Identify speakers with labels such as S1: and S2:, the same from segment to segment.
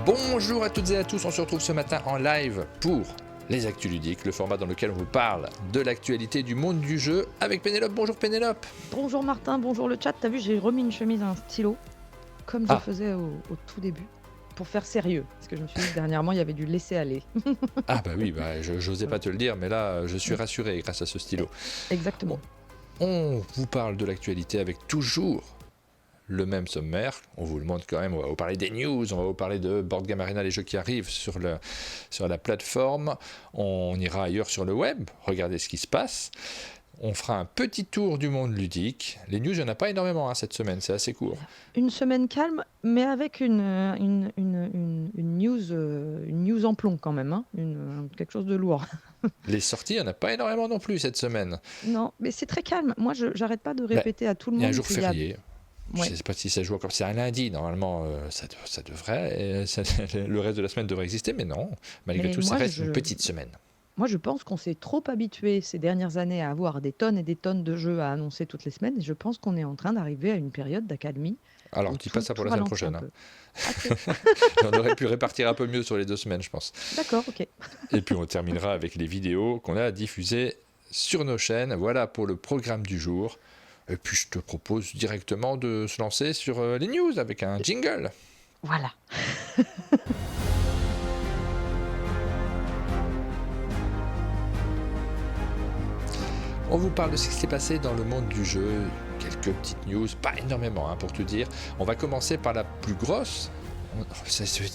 S1: Bonjour à toutes et à tous, on se retrouve ce matin en live pour les Actus Ludiques, le format dans lequel on vous parle de l'actualité du monde du jeu avec Pénélope. Bonjour Pénélope.
S2: Bonjour Martin, bonjour le chat. T'as vu, j'ai remis une chemise à un stylo, comme je
S1: Ah,
S2: faisais au tout début, pour faire sérieux. Parce que je me suis dit que dernièrement, il y avait du laisser-aller.
S1: bah oui, j'osais pas
S2: Voilà.
S1: te le dire, mais là, je suis
S2: Mm,
S1: rassuré grâce à ce stylo. Bon,
S2: Exactement.
S1: on vous parle de l'actualité avec toujours le même sommaire. On vous le montre quand même, on va vous parler des news, on va vous parler de Board Game Arena, les jeux qui arrivent sur la plateforme. On ira ailleurs sur le web, regarder ce qui se passe. On fera un petit tour du monde ludique. Les news, il n'y en a pas énormément cette semaine, c'est assez court.
S2: Une semaine calme, mais avec une news en plomb quand même, hein. Quelque chose de lourd.
S1: Les sorties, il n'y en a pas énormément non plus cette semaine.
S2: Non, mais c'est très calme. Moi, j'arrête pas de
S1: Bah,
S2: répéter à tout le
S1: il y a un
S2: monde
S1: jour
S2: qu'il y a...
S1: férié. Je
S2: Ouais.
S1: ne sais pas si ça joue encore. C'est un lundi, normalement, ça devrait. Le reste de la semaine devrait exister, mais non. Malgré
S2: Mais
S1: tout, ça reste une petite semaine.
S2: moi, je pense qu'on s'est trop habitué ces dernières années à avoir des tonnes et des tonnes de jeux à annoncer toutes les semaines. Et je pense qu'on est en train d'arriver à une période d'accalmie
S1: Alors,
S2: où
S1: dis pas ça pour
S2: tout
S1: la semaine
S2: ralentit un
S1: prochaine.
S2: peu. Ah, c'est...
S1: On aurait pu répartir un peu mieux sur les 2 semaines, je pense.
S2: D'accord, ok.
S1: Et puis, on terminera avec les vidéos qu'on a diffusées sur nos chaînes. Voilà pour le programme du jour. Et puis, je te propose directement de se lancer sur les news avec un jingle.
S2: Voilà.
S1: On vous parle de ce qui s'est passé dans le monde du jeu, quelques petites news, pas énormément pour tout dire. On va commencer par la plus grosse.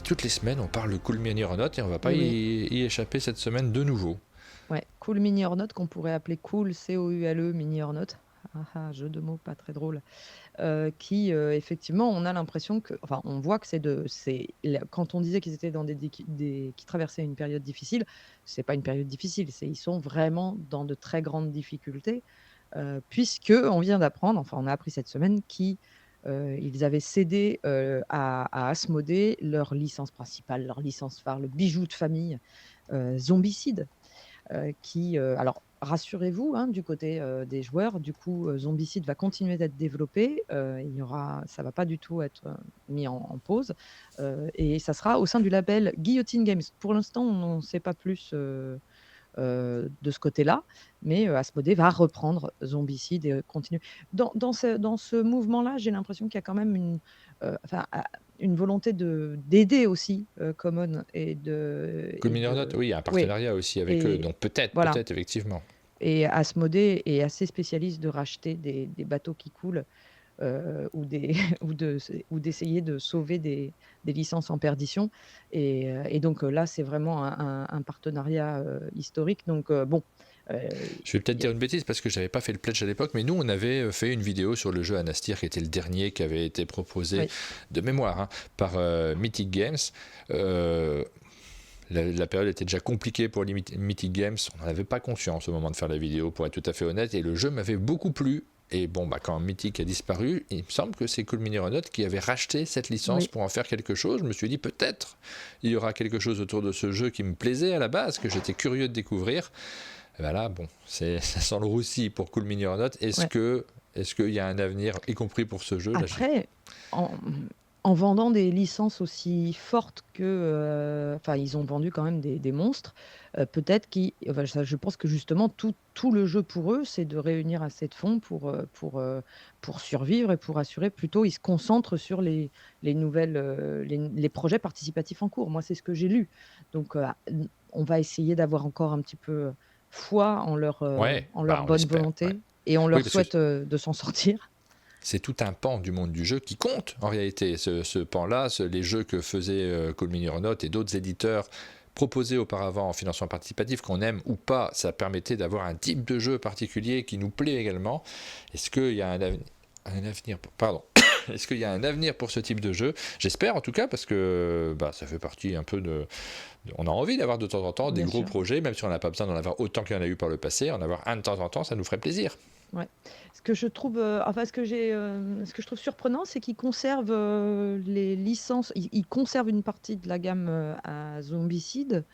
S1: Toutes les semaines, on parle de Cool Mini Aeronaut et on va pas
S2: Oui, oui.
S1: y échapper cette semaine de nouveau.
S2: Ouais. Cool Mini Or Not, qu'on pourrait appeler Cool C-O-U-L-E Mini Or Not. Ah, ah, jeu de mots pas très drôle. Qui, effectivement, on a l'impression que... Enfin, on voit que quand on disait qu'ils étaient dans qui traversaient une période difficile, c'est pas une période difficile, ils sont vraiment dans de très grandes difficultés, puisque on vient d'apprendre, enfin, on a appris cette semaine, ils avaient cédé à Asmodée leur licence principale, leur licence phare, le bijou de famille, Zombicide. Alors rassurez-vous, hein, du côté, des joueurs, du coup, Zombicide va continuer d'être développé, ça va pas du tout être, mis en pause, et ça sera au sein du label Guillotine Games. Pour l'instant, on ne sait pas plus, de ce côté-là, mais Asmodée va reprendre Zombicide et continuer. Dans ce mouvement-là, j'ai l'impression qu'il y a quand même une volonté d'aider aussi, Common
S1: Cool
S2: et
S1: Mini Aeronaut,
S2: de
S1: oui, il y a un
S2: ouais.
S1: partenariat aussi avec eux,
S2: Et
S1: donc peut-être,
S2: voilà,
S1: effectivement.
S2: et Asmodée est assez spécialiste de racheter des bateaux qui coulent, ou des ou d'essayer de sauver des licences en perdition, et donc là, c'est vraiment un partenariat, historique, donc bon, heu,
S1: Je vais peut-être
S2: y a
S1: dire une bêtise parce que j'avais pas fait le pledge à l'époque, mais nous on avait fait une vidéo sur le jeu Anastir qui était le dernier qui avait été proposé
S2: oui,
S1: de mémoire par Mythic Games. Euh, la période était déjà compliquée pour les Mythic Games, on n'en avait pas conscience au moment de faire la vidéo pour être tout à fait honnête, et le jeu m'avait beaucoup plu. Et bon, quand Mythic a disparu, il me semble que c'est Cool Mini Aeronaut qui avait racheté cette licence
S2: oui.
S1: pour en faire quelque chose. Je me suis dit peut-être il y aura quelque chose autour de ce jeu qui me plaisait à la base, que j'étais curieux de découvrir. Et ben là, bon, ça sent le roussi pour Cool Mini Aeronaut.
S2: Ouais.
S1: Est-ce qu'il y a un avenir, y compris pour ce jeu là,
S2: Après, en en vendant des licences aussi fortes que, enfin, ils ont vendu quand même des monstres, peut-être enfin, ça, je pense que justement tout le jeu pour eux, c'est de réunir assez de fonds pour survivre et pour assurer plutôt ils se concentrent sur les nouvelles, les projets participatifs en cours. Moi, c'est ce que j'ai lu. Donc, on va essayer d'avoir encore un petit peu foi
S1: Ouais,
S2: en leur
S1: on
S2: bonne
S1: l'espère. Ouais.
S2: volonté, et on
S1: Oui,
S2: leur
S1: parce que
S2: souhaite, de s'en sortir.
S1: c'est tout un pan du monde du jeu qui compte en réalité. Ce pan-là, les jeux que faisait Cool Mini Aeronaut et d'autres éditeurs proposés auparavant en financement participatif, qu'on aime ou pas, ça permettait d'avoir un type de jeu particulier qui nous plaît également. Est-ce qu'il y a un avenir pardon. Est-ce qu'il y a un avenir pour ce type de jeu? J'espère en tout cas, parce que ça fait partie un peu on a envie d'avoir de temps en temps des
S2: Bien
S1: gros
S2: sûr.
S1: projets, même si on n'a pas besoin d'en avoir autant qu'il y en a eu par le passé. En avoir un de temps en temps, ça nous ferait plaisir.
S2: Ouais. Ce que je trouve, ce que je trouve surprenant, c'est qu'ils conservent, les licences. Ils conservent une partie de la gamme, à Zombicide,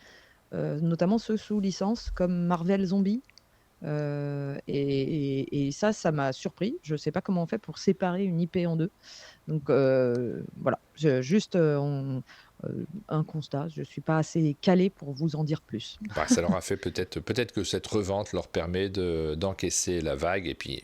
S2: notamment ceux sous licence comme Marvel Zombies, et ça m'a surpris. Je sais pas comment on fait pour séparer une IP en 2. Donc voilà, juste, un constat. Je ne suis pas assez calée pour vous en dire plus.
S1: Bah, ça leur a fait peut-être que cette revente leur permet d'encaisser la vague et puis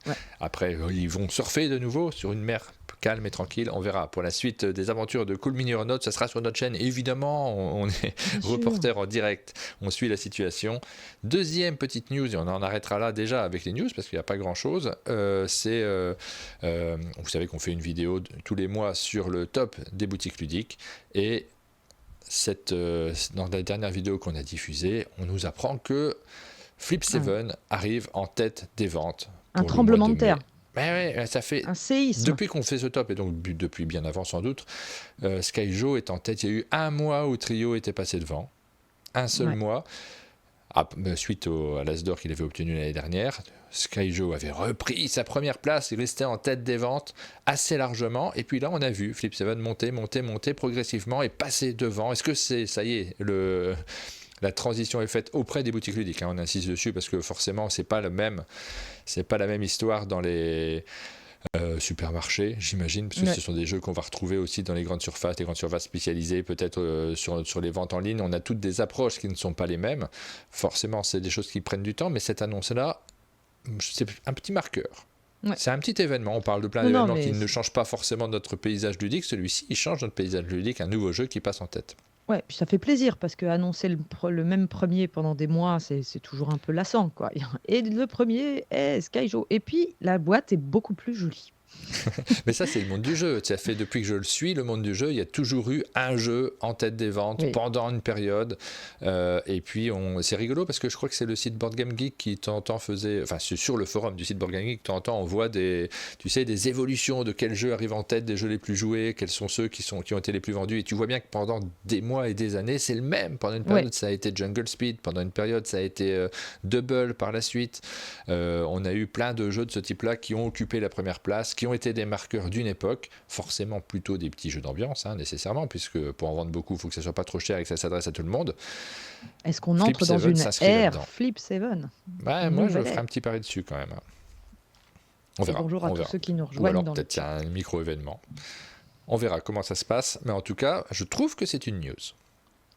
S2: Ouais.
S1: après ils vont surfer de nouveau sur une mer calme et tranquille. On verra. Pour la suite des aventures de Cool Mini Aeronautes, ça sera sur notre chaîne. Évidemment, on est
S2: Bien sûr.
S1: reporter en direct. On suit la situation. Deuxième petite news, et on en arrêtera là déjà avec les news parce qu'il n'y a pas grand-chose. Vous savez qu'on fait une vidéo tous les mois sur le top des boutiques ludiques. Et dans la dernière vidéo qu'on a diffusée, on nous apprend que Flip 7 arrive en tête des ventes.
S2: Un tremblement de terre.
S1: Ouais, ça fait
S2: Un séisme.
S1: depuis qu'on fait ce top, et donc depuis bien avant sans doute, Skyjo est en tête. Il y a eu un mois où Trio était passé devant. Un seul mois. Suite à l'As d'Or qu'il avait obtenu l'année dernière, Skyjo avait repris sa première place, il restait en tête des ventes assez largement, et puis là on a vu Flip 7 monter progressivement et passer devant. Est-ce que ça y est, la transition est faite auprès des boutiques ludiques, on insiste dessus parce que forcément c'est pas la même histoire dans les supermarchés, j'imagine, parce que ce sont des jeux qu'on va retrouver aussi dans les grandes surfaces spécialisées, peut-être sur les ventes en ligne. On a toutes des approches qui ne sont pas les mêmes. Forcément, c'est des choses qui prennent du temps, mais cette annonce-là, c'est un petit marqueur. Ouais. C'est un petit événement. On parle de plein d'événements qui ne changent pas forcément notre paysage ludique. Celui-ci, il change notre paysage ludique, un nouveau jeu qui passe en tête.
S2: Ouais, puis ça fait plaisir parce que annoncer le même premier pendant des mois, c'est toujours un peu lassant, quoi. Et le premier est Skyjo. Et puis la boîte est beaucoup plus jolie.
S1: Mais ça, c'est le monde du jeu. Ça fait depuis que je le suis, le monde du jeu, il y a toujours eu un jeu en tête des ventes pendant une période. Et puis, c'est rigolo parce que je crois que c'est le site Board Game Geek qui, de temps en temps, faisait. Enfin, c'est sur le forum du site Board Game Geek, de temps en temps, on voit des évolutions de quels jeux arrivent en tête, des jeux les plus joués, quels sont ceux qui ont été les plus vendus. Et tu vois bien que pendant des mois et des années, c'est le même. Pendant une période, ça a été Jungle Speed. Pendant une période, ça a été Double par la suite. On a eu plein de jeux de ce type-là qui ont occupé la première place, qui ont été des marqueurs d'une époque, forcément plutôt des petits jeux d'ambiance, nécessairement, puisque pour en vendre beaucoup, il faut que ça soit pas trop cher et que ça s'adresse à tout le monde.
S2: Est-ce qu'on entre dans une ère Flip 7 ?
S1: Moi, je ferai un petit pari dessus quand même. On verra.
S2: Bonjour à tous ceux qui nous rejoignent.
S1: Ou alors peut-être c'est un micro-événement. On verra comment ça se passe, mais en tout cas, je trouve que c'est une news.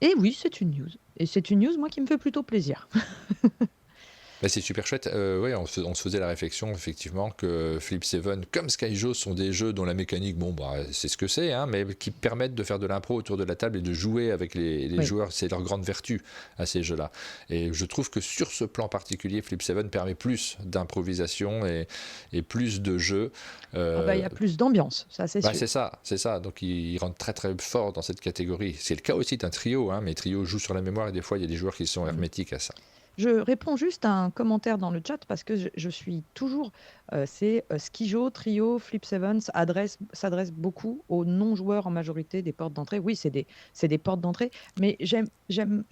S2: Et oui, c'est une news. Et c'est une news, moi, qui me fait plutôt plaisir.
S1: C'est super chouette. On se faisait la réflexion, effectivement, que Flip 7, comme Skyjo, sont des jeux dont la mécanique, c'est ce que c'est, mais qui permettent de faire de l'impro autour de la table et de jouer avec les joueurs. C'est leur grande vertu à ces jeux-là. Et je trouve que sur ce plan particulier, Flip 7 permet plus d'improvisation et plus de jeux.
S2: Il y a plus d'ambiance, ça c'est sûr.
S1: C'est ça. Donc il rentre très très fort dans cette catégorie. C'est le cas aussi d'un trio, mais trio joue sur la mémoire et des fois il y a des joueurs qui sont hermétiques à ça.
S2: Je réponds juste à un commentaire dans le chat parce que je suis toujours... c'est Skyjo, Trio, Flip 7 s'adresse beaucoup aux non-joueurs en majorité des portes d'entrée. Oui, c'est des portes d'entrée, mais j'aime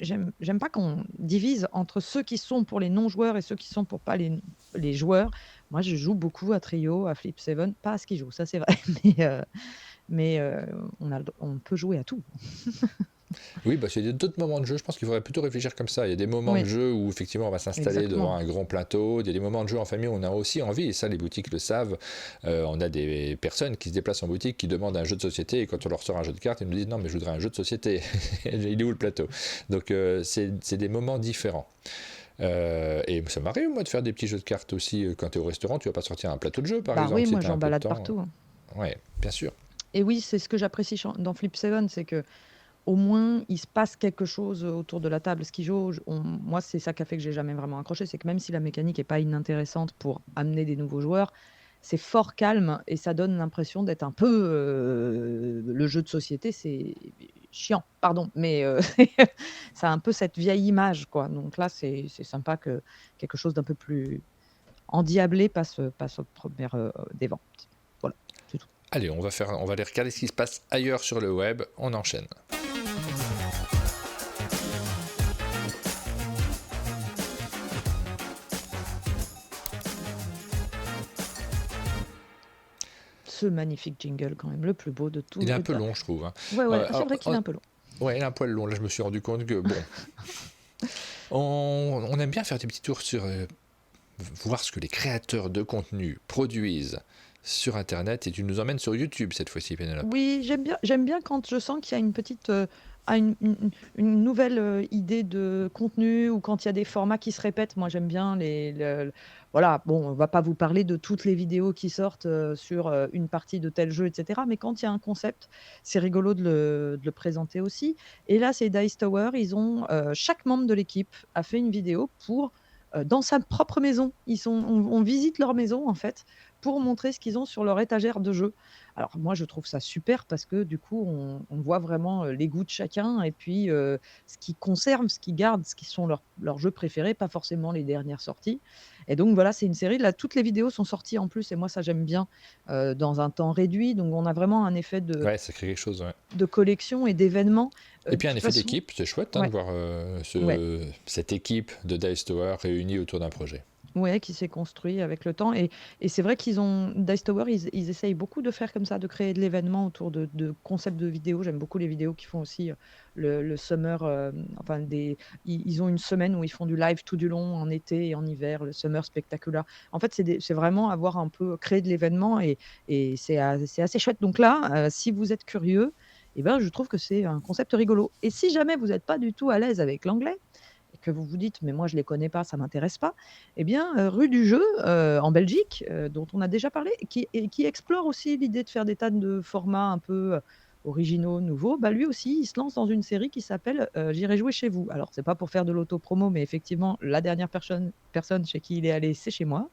S2: pas qu'on divise entre ceux qui sont pour les non-joueurs et ceux qui sont pour pas les joueurs. Moi, je joue beaucoup à Trio, à Flip 7, pas à Skyjo, ça c'est vrai, mais on peut jouer à tout.
S1: Oui, c'est d'autres moments de jeu. Je pense qu'il faudrait plutôt réfléchir comme ça. Il y a des moments de jeu où effectivement on va s'installer devant un grand plateau. Il y a des moments de jeu en famille où on a aussi envie, et ça les boutiques le savent. On a des personnes qui se déplacent en boutique qui demandent un jeu de société et quand on leur sort un jeu de cartes, ils nous disent non mais je voudrais un jeu de société. Il est où le plateau? Donc c'est des moments différents. Et ça m'arrive moi de faire des petits jeux de cartes aussi quand tu es au restaurant. Tu vas pas sortir un plateau de jeu par exemple.
S2: Oui, moi j'en balade partout.
S1: Oui, bien sûr.
S2: Et oui, c'est ce que j'apprécie dans Flip 7, c'est que au moins, il se passe quelque chose autour de la table. Skyjo, moi, c'est ça qui a fait que j'ai jamais vraiment accroché. C'est que même si la mécanique n'est pas inintéressante pour amener des nouveaux joueurs, c'est fort calme et ça donne l'impression d'être un peu... le jeu de société, c'est chiant, pardon, mais ça a un peu cette vieille image, quoi. Donc là, c'est sympa que quelque chose d'un peu plus endiablé passe au premier des ventes. Voilà, c'est tout.
S1: Allez, on va aller regarder ce qui se passe ailleurs sur le web. On enchaîne.
S2: Ce magnifique jingle, quand même, le plus beau de tout.
S1: Il est un peu long, je trouve.
S2: Ouais, c'est vrai qu'il est un peu long.
S1: Ouais, il est un poil long. Là, je me suis rendu compte que, on aime bien faire des petits tours sur voir ce que les créateurs de contenu produisent sur Internet et tu nous emmènes sur YouTube cette fois-ci, Pénélope.
S2: Oui, j'aime bien quand je sens qu'il y a une petite, une nouvelle idée de contenu ou quand il y a des formats qui se répètent. Moi, j'aime bien voilà, bon, on va pas vous parler de toutes les vidéos qui sortent sur une partie de tel jeu, etc. Mais quand il y a un concept, c'est rigolo de le présenter aussi. Et là, c'est Dice Tower. Chaque membre de l'équipe a fait une vidéo dans sa propre maison. On visite leur maison, en fait, pour montrer ce qu'ils ont sur leur étagère de jeux. Alors moi, je trouve ça super parce que du coup, on voit vraiment les goûts de chacun et puis ce qu'ils conservent, ce qu'ils gardent, ce qui sont leurs jeux préférés, pas forcément les dernières sorties. Et donc voilà, c'est une série. Là, toutes les vidéos sont sorties en plus et moi, ça j'aime bien dans un temps réduit. Donc on a vraiment un effet
S1: Ouais, ça crée quelque chose, ouais.
S2: de collection et d'événements.
S1: Et
S2: De
S1: puis un
S2: toute
S1: effet
S2: façon,
S1: d'équipe, c'est chouette de
S2: ouais,
S1: voir
S2: ouais.
S1: cette équipe de Dice Tower réunie autour d'un projet.
S2: Ouais, qui s'est construit avec le temps et c'est vrai Dice Tower, ils essayent beaucoup de faire comme ça, de créer de l'événement autour de concepts de vidéos. J'aime beaucoup les vidéos qui font aussi, le summer, enfin ils ont une semaine où ils font du live tout du long, en été et en hiver, le Summer Spectacular. En fait, c'est vraiment avoir un peu créé de l'événement et c'est assez chouette. Donc là, si vous êtes curieux et ben, je trouve que c'est un concept rigolo et si jamais vous êtes pas du tout à l'aise avec l'anglais, et que vous vous dites: «Mais moi je les connais pas, ça m'intéresse pas», eh bien, Rue du Jeu, en Belgique, dont on a déjà parlé, qui explore aussi l'idée de faire des tas de formats un peu, originaux, nouveaux, bah, lui aussi, il se lance dans une série qui s'appelle, J'irai jouer chez vous. Alors c'est pas pour faire de l'auto-promo, mais effectivement, la dernière personne chez qui il est allé, c'est chez moi.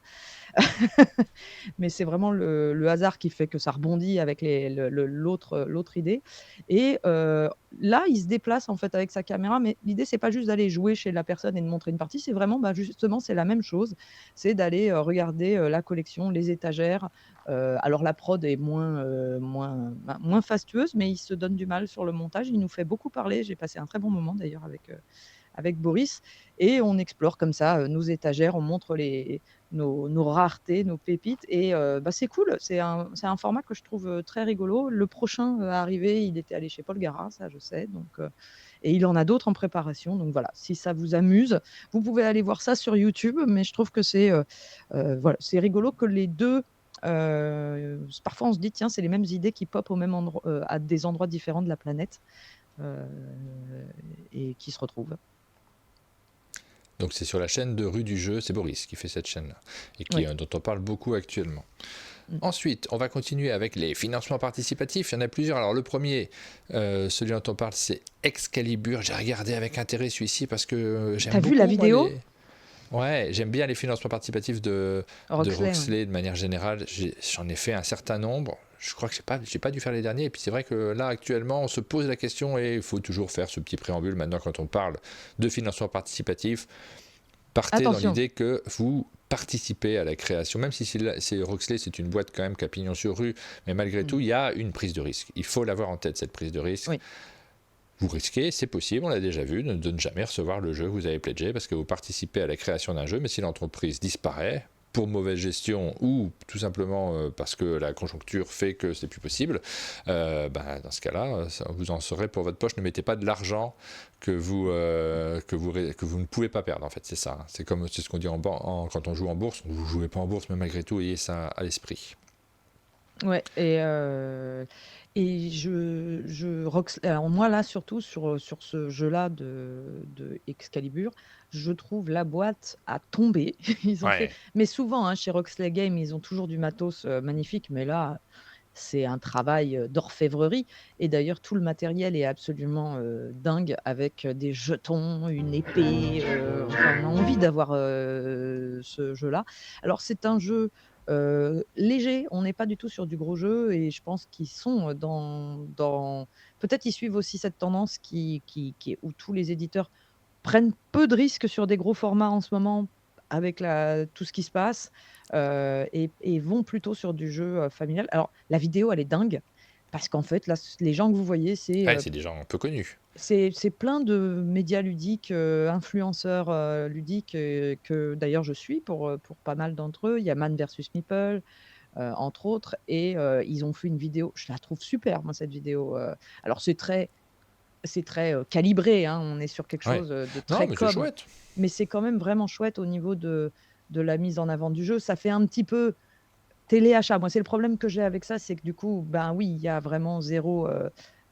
S2: Mais c'est vraiment le hasard qui fait que ça rebondit avec l'autre idée et là, il se déplace en fait avec sa caméra, mais l'idée c'est pas juste d'aller jouer chez la personne et de montrer une partie, c'est vraiment, bah, justement, c'est la même chose. C'est d'aller, regarder, la collection, les étagères. Alors la prod est moins fastueuse, mais il se donne du mal sur le montage. Il nous fait beaucoup parler. J'ai passé un très bon moment d'ailleurs avec Boris et on explore comme ça, nos étagères, on montre nos raretés, nos pépites et bah, c'est cool. C'est un format que je trouve, très rigolo. Le prochain, à arriver, il était allé chez Paul Gara, ça je sais, donc et il en a d'autres en préparation, donc voilà. Si ça vous amuse, vous pouvez aller voir ça sur YouTube, mais je trouve que voilà, c'est rigolo que les 2. Parfois on se dit: «Tiens, c'est les mêmes idées qui popent au même endroit, à des endroits différents de la planète», heu et qui se retrouvent.
S1: Donc c'est sur la chaîne de Rue du Jeu, c'est Boris qui fait cette chaîne-là, et
S2: Ouais.
S1: dont on parle beaucoup actuellement.
S2: Mmh.
S1: Ensuite, on va continuer avec les financements participatifs. Il y en a plusieurs. Alors le premier, celui dont on parle, c'est Excalibur. J'ai regardé avec intérêt celui-ci parce que j'aime
S2: Tu vu la
S1: beaucoup, moi,
S2: vidéo?
S1: Ouais, j'aime bien les financements participatifs de
S2: Roxley, ouais.
S1: Roxley de manière générale. J'en ai fait un certain nombre. Je crois que j'ai pas dû faire les derniers. Et puis c'est vrai que là, actuellement, on se pose la question et il faut toujours faire ce petit préambule maintenant quand on parle de financement participatif. Partez dans
S2: Attention.
S1: l'idée que vous participez à la création, même si c'est Roxley, c'est une boîte quand même qui a pignon sur rue, mais malgré
S2: Mmh.
S1: tout, il y a une prise de risque. Il faut l'avoir en tête, cette prise de risque.
S2: Oui.
S1: Vous risquez, c'est possible, on l'a déjà vu, de ne jamais recevoir le jeu que vous avez pledgé parce que vous participez à la création d'un jeu, mais si l'entreprise disparaît, pour mauvaise gestion ou tout simplement parce que la conjoncture fait que c'est plus possible, dans ce cas-là, vous en serez pour votre poche. Ne mettez pas de l'argent que vous ne pouvez pas perdre. En fait, c'est ça. C'est ce qu'on dit quand on joue en bourse. Vous ne jouez pas en bourse, mais malgré tout, ayez ça à l'esprit.
S2: Ouais et alors moi là surtout sur ce jeu-là de Excalibur, je trouve la boîte à tomber. Ils ont fait
S1: Ouais.
S2: mais souvent, hein, chez Roxley Games, ils ont toujours du matos, magnifique, mais là, c'est un travail, d'orfèvrerie et d'ailleurs tout le matériel est absolument, dingue avec, des jetons, une épée, enfin on a envie d'avoir, ce jeu-là. Alors c'est un jeu, léger, on n'est pas du tout sur du gros jeu et je pense qu'ils sont, dans peut-être ils suivent aussi cette tendance qui est où tous les éditeurs prennent peu de risques sur des gros formats en ce moment avec tout ce qui se passe, et vont plutôt sur du jeu, familial. Alors la vidéo, elle est dingue parce qu'en fait, là, les gens que vous voyez,
S1: Ouais, c'est des gens un peu connus.
S2: c'est plein de médias ludiques, influenceurs, ludiques, que d'ailleurs je suis pour pas mal d'entre eux. Il y a Man vs Meeple, entre autres et ils ont fait une vidéo, je la trouve super moi cette vidéo, alors c'est très, calibré, hein, on est sur quelque
S1: Ouais.
S2: chose, de
S1: Non,
S2: très
S1: mais c'est
S2: com,
S1: chouette.
S2: mais c'est quand même vraiment chouette au niveau de la mise en avant du jeu. Ça fait un petit peu téléachat. Moi, c'est le problème que j'ai avec ça, c'est que du coup, ben oui, il y a vraiment zéro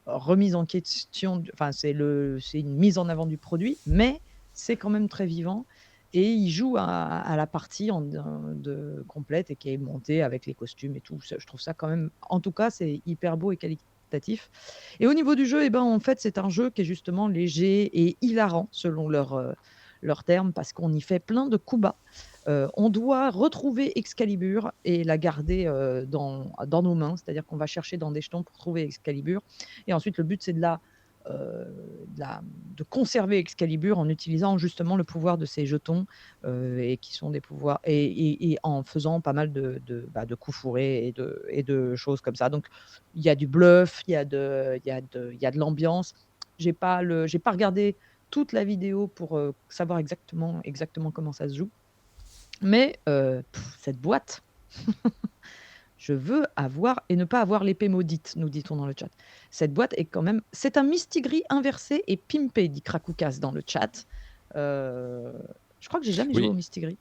S2: remise en question. Enfin, c'est une mise en avant du produit, mais c'est quand même très vivant. Et il joue à la partie complète et qui est montée avec les costumes et tout. Je trouve ça quand même, en tout cas, c'est hyper beau et qualitatif. Et au niveau du jeu, eh ben, en fait, c'est un jeu qui est justement léger et hilarant, selon leur terme, parce qu'on y fait plein de coups bas. On doit retrouver Excalibur et la garder dans nos mains, c'est-à-dire qu'on va chercher dans des jetons pour trouver Excalibur. Et ensuite, le but, c'est de conserver Excalibur en utilisant justement le pouvoir de ces jetons, et qui sont des pouvoirs, et en faisant pas mal de coups fourrés et de choses comme ça. Donc, il y a du bluff, il y a de l'ambiance. J'ai pas regardé toute la vidéo pour savoir exactement comment ça se joue. Mais cette boîte, je veux avoir et ne pas avoir l'épée maudite, nous dit-on dans le chat. Cette boîte est quand même... C'est un Mistigris inversé et pimpé, dit Krakoukas dans le chat. Je crois que j'ai jamais joué au Mistigris.